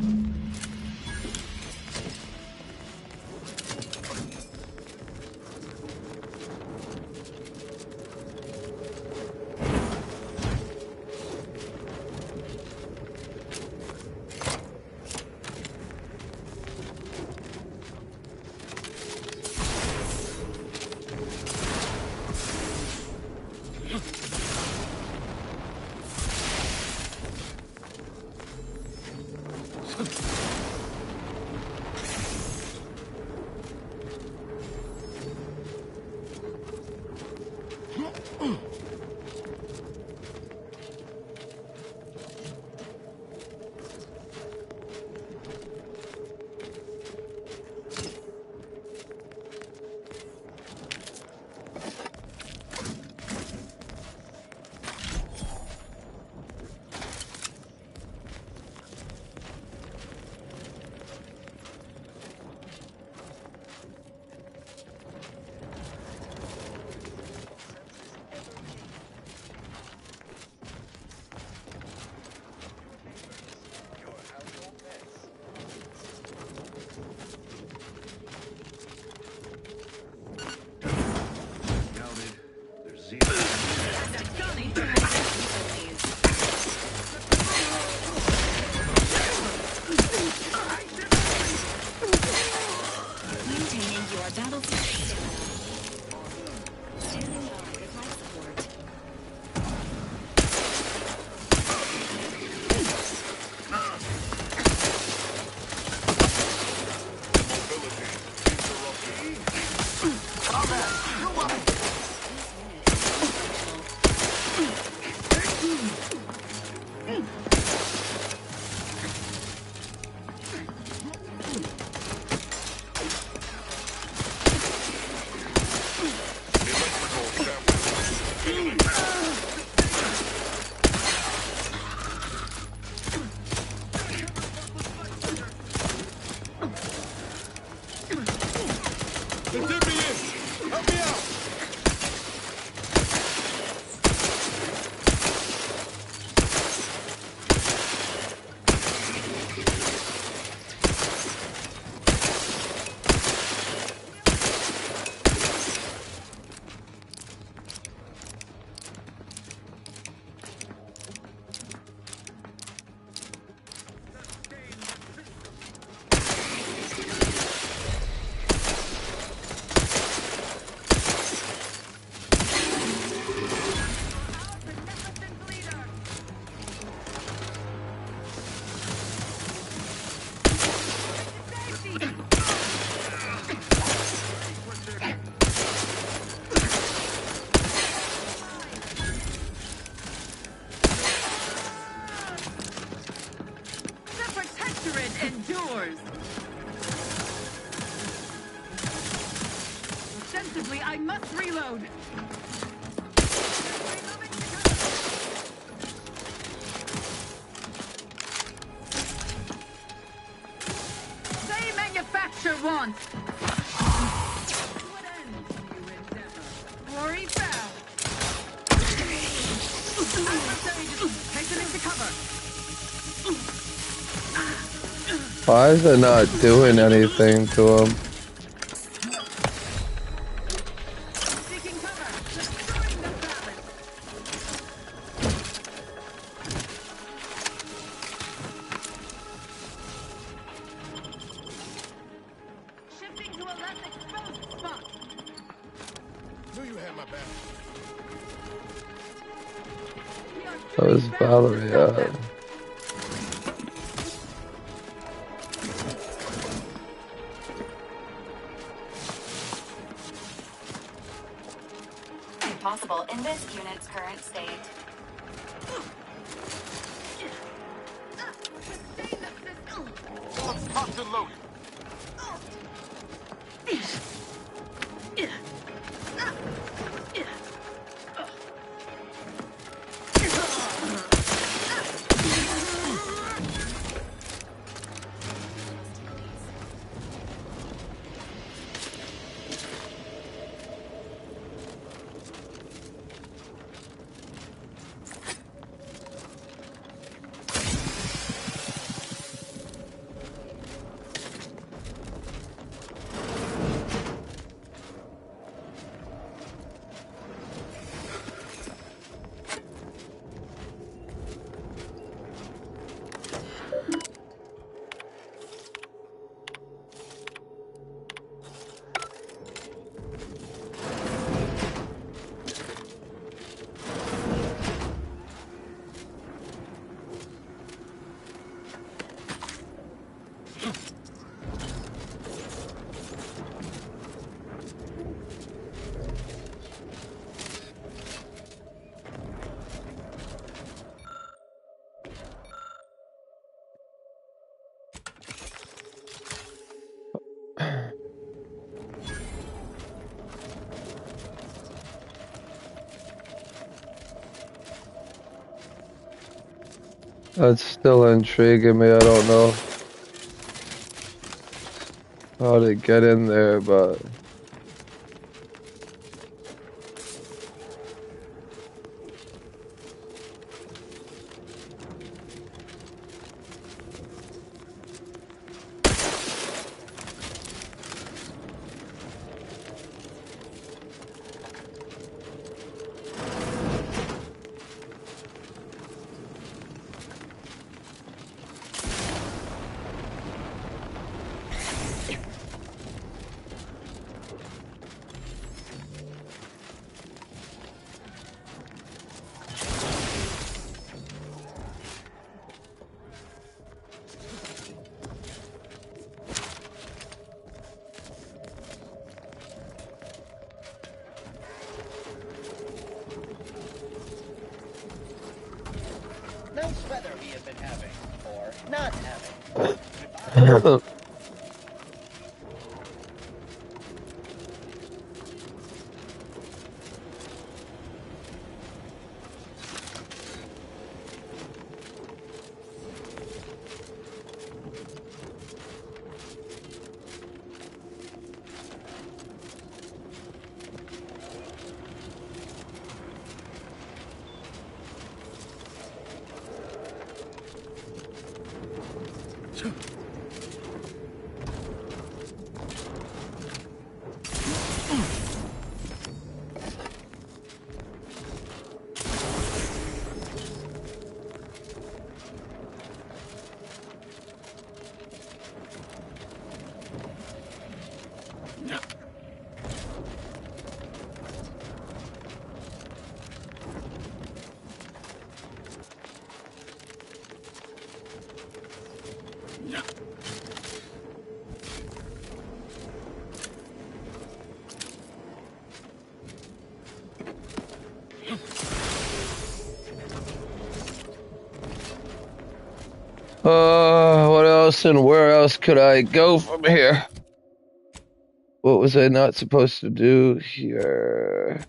They're dipping in! Help me out! Endures. Ostensibly, I must reload. Say manufacture wants. What ends you endeavor? Glory found. Adversary just take them into cover. Why is it not doing anything to him? Shifting to a less exposed spot. Knew you had my back. Where's Valerie at? Possible in this unit's current state. Bullets cocked and loaded. That's still intriguing me. I don't know how to get in there, but Nice weather we have been having, or not having. What else and where else could I go from here? What was I not supposed to do here?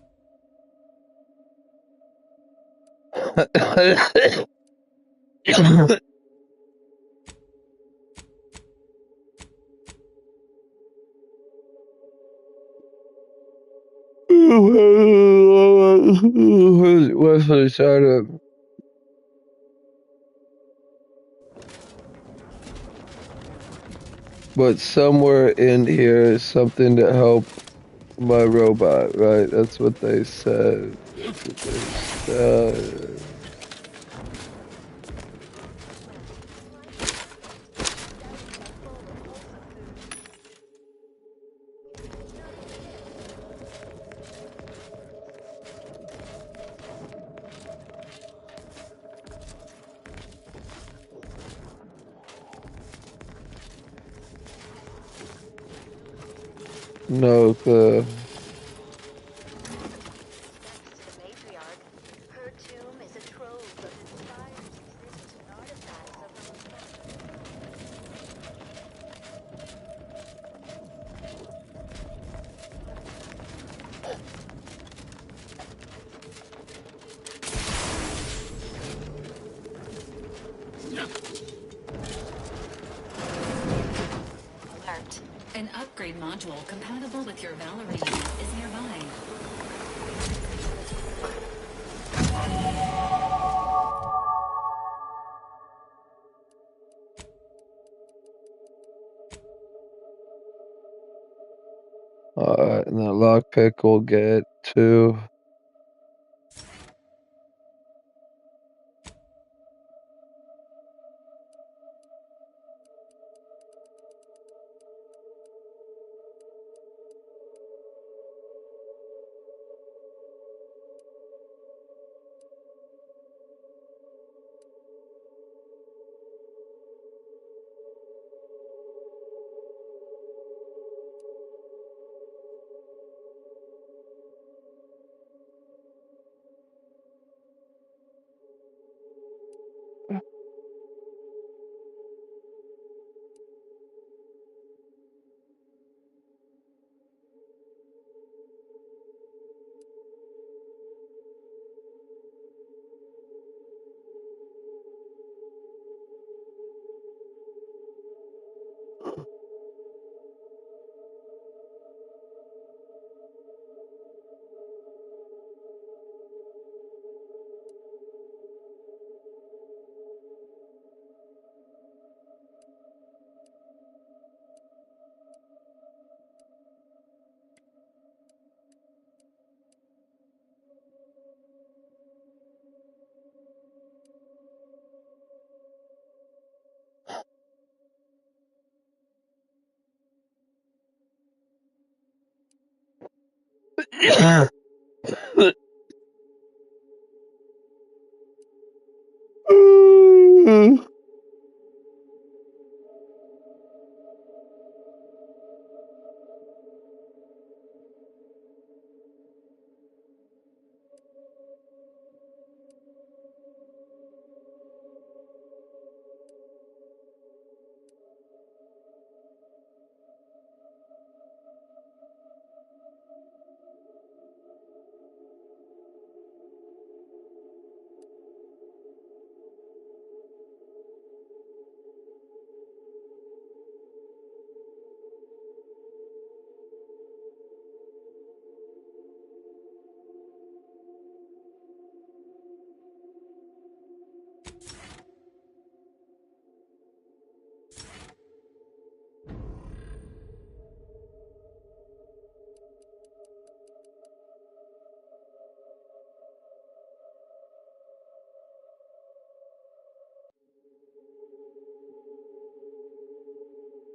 What's the side of? But somewhere in here is something to help my robot, right? That's what they said. That's what they said. No, the Alert. An upgrade module compatible with your Valorant is nearby. alright, and the lockpick will get two.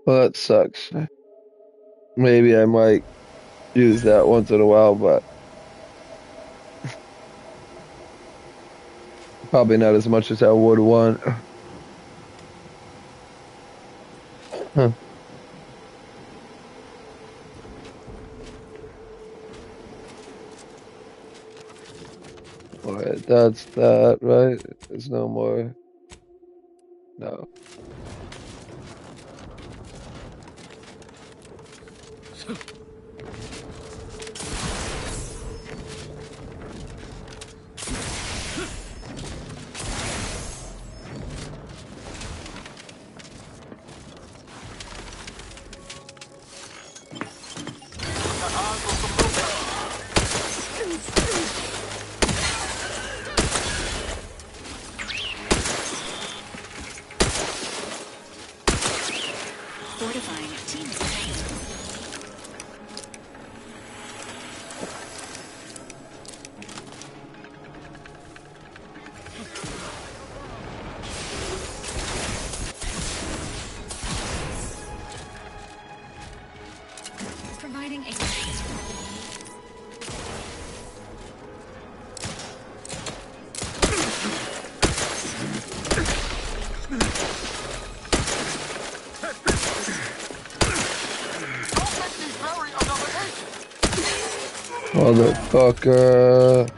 Well, that sucks. maybe I might use that once in a while, but probably not as much as I would want. Huh. Alright, that's that, right? There's no more. No. Fortifying team support. Providing a Motherfucker.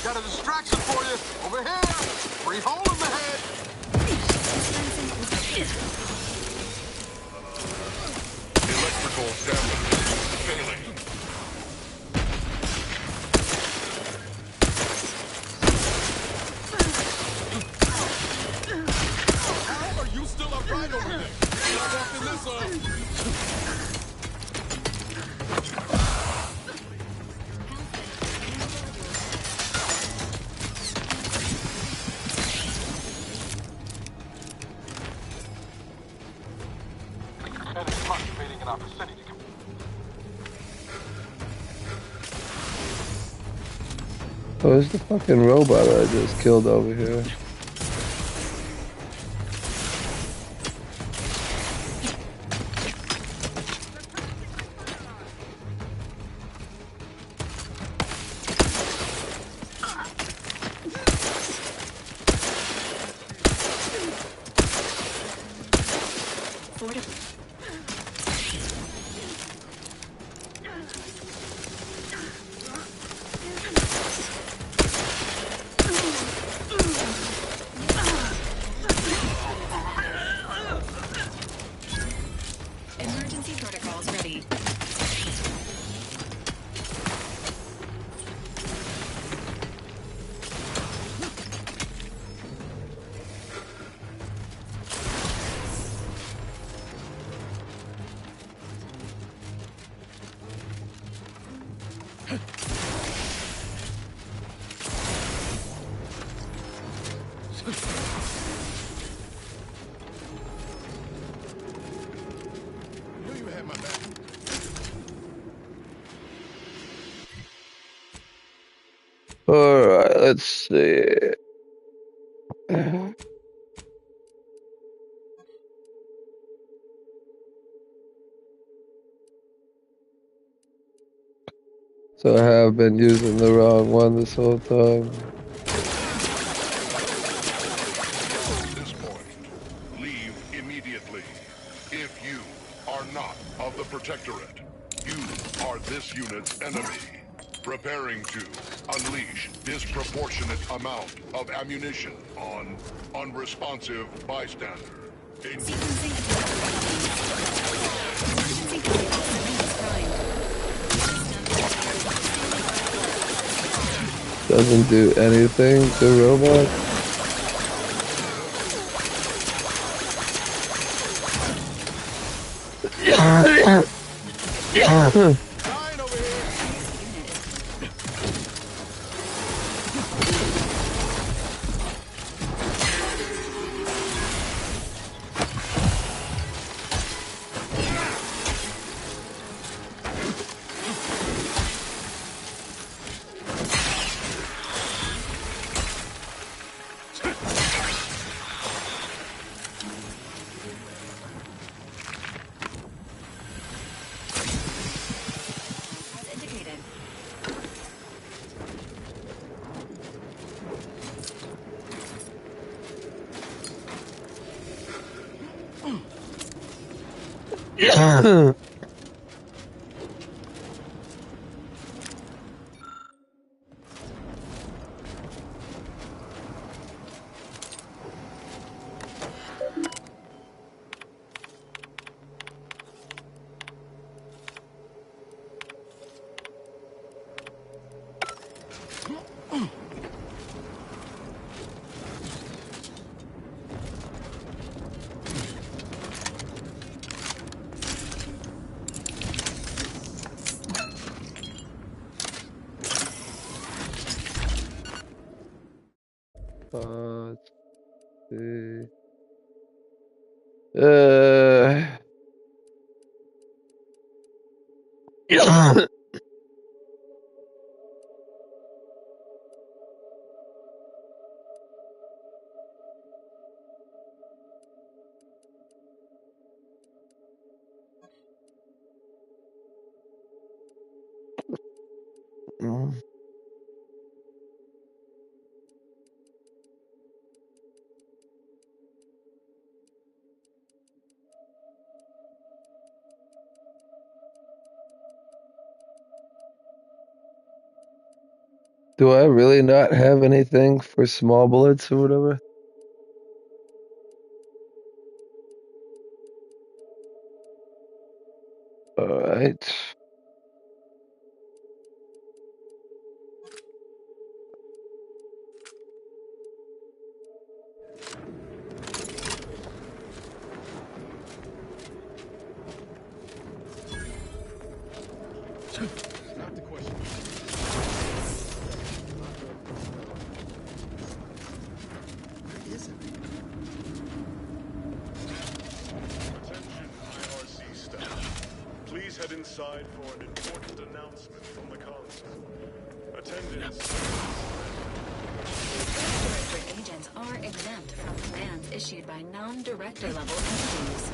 Got a distraction for you. Over here. Free hole in the head. Electrical damage failing. How are you still upright over there? Not after this Enemies concentrating in our vicinity. Where's the fucking robot I just killed over here? Emergency protocols ready. Knew you had my back. Alright, let's see. So I have been using the wrong one this whole time. This point, leave immediately. If you are not of the Protectorate, you are this unit's enemy. Preparing to Unleash disproportionate amount of ammunition on unresponsive bystander. Doesn't do anything to robots. Let's see. Do I really not have anything for small bullets or whatever? Alright. Not the question. Where is it? Attention, IRC staff. Please head inside for an important announcement from the console. Attendance. Directorate agents are exempt from commands issued by non-director level entities.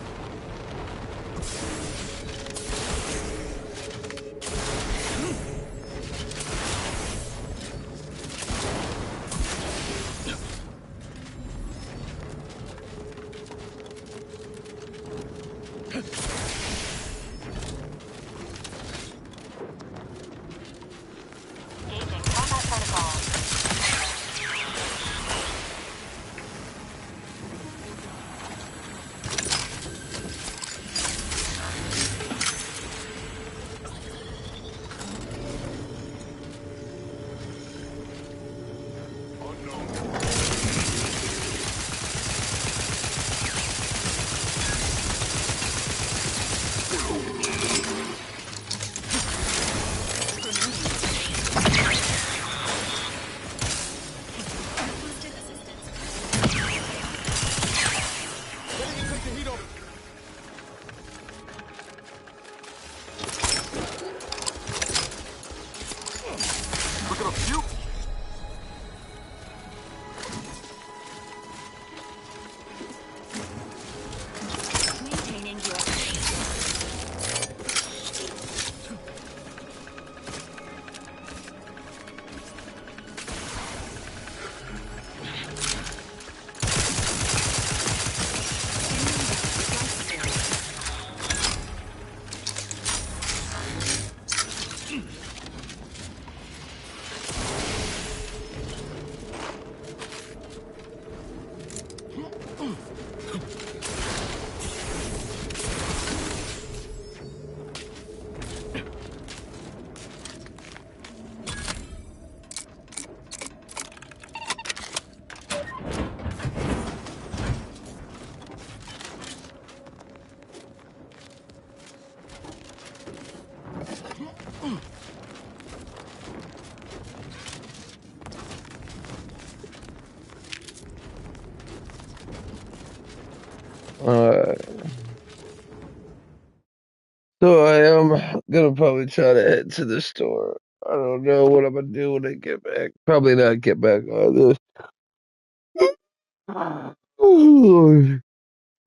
So I am gonna probably try to head to the store. I don't know what I'm gonna do when I get back. Probably not get back on this.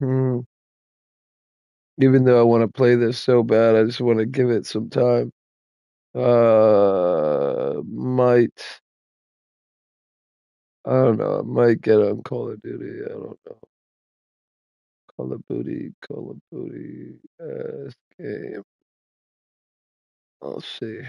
Hmm. Even though I want to play this so bad, I just want to give it some time. Might I don't know. I might get on Call of Duty. I don't know. Call of Duty, game. I'll see.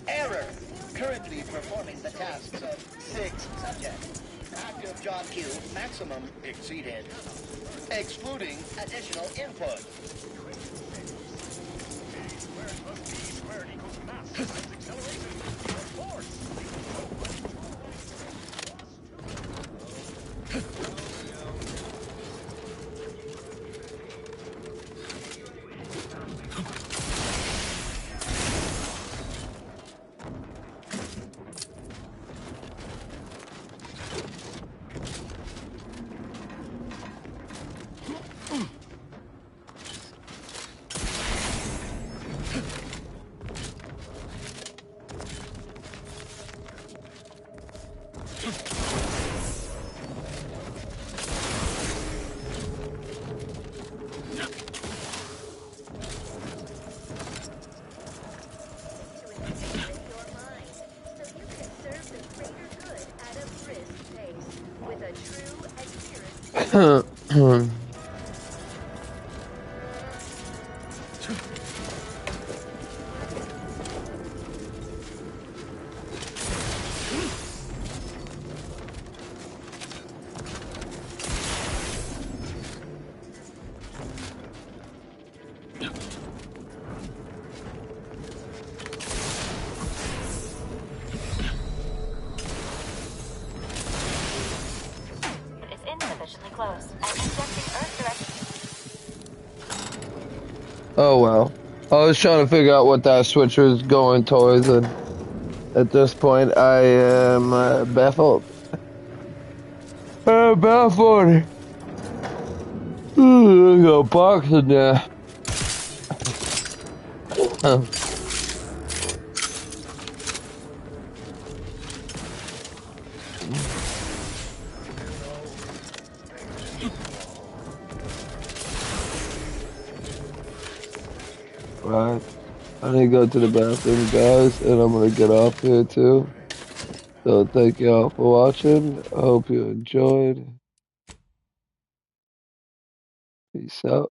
Error! Currently performing the tasks of 6 subjects. Active job queue maximum exceeded. Excluding additional input. Close. I'm injecting Earth direction. Oh well. I was trying to figure out what that switch was going towards, and at this point, I am baffled. Baffled. Ooh, there's a box in there. Right. I need to go to the bathroom, guys, and I'm gonna get off here too. So thank y'all for watching. I hope you enjoyed. Peace out.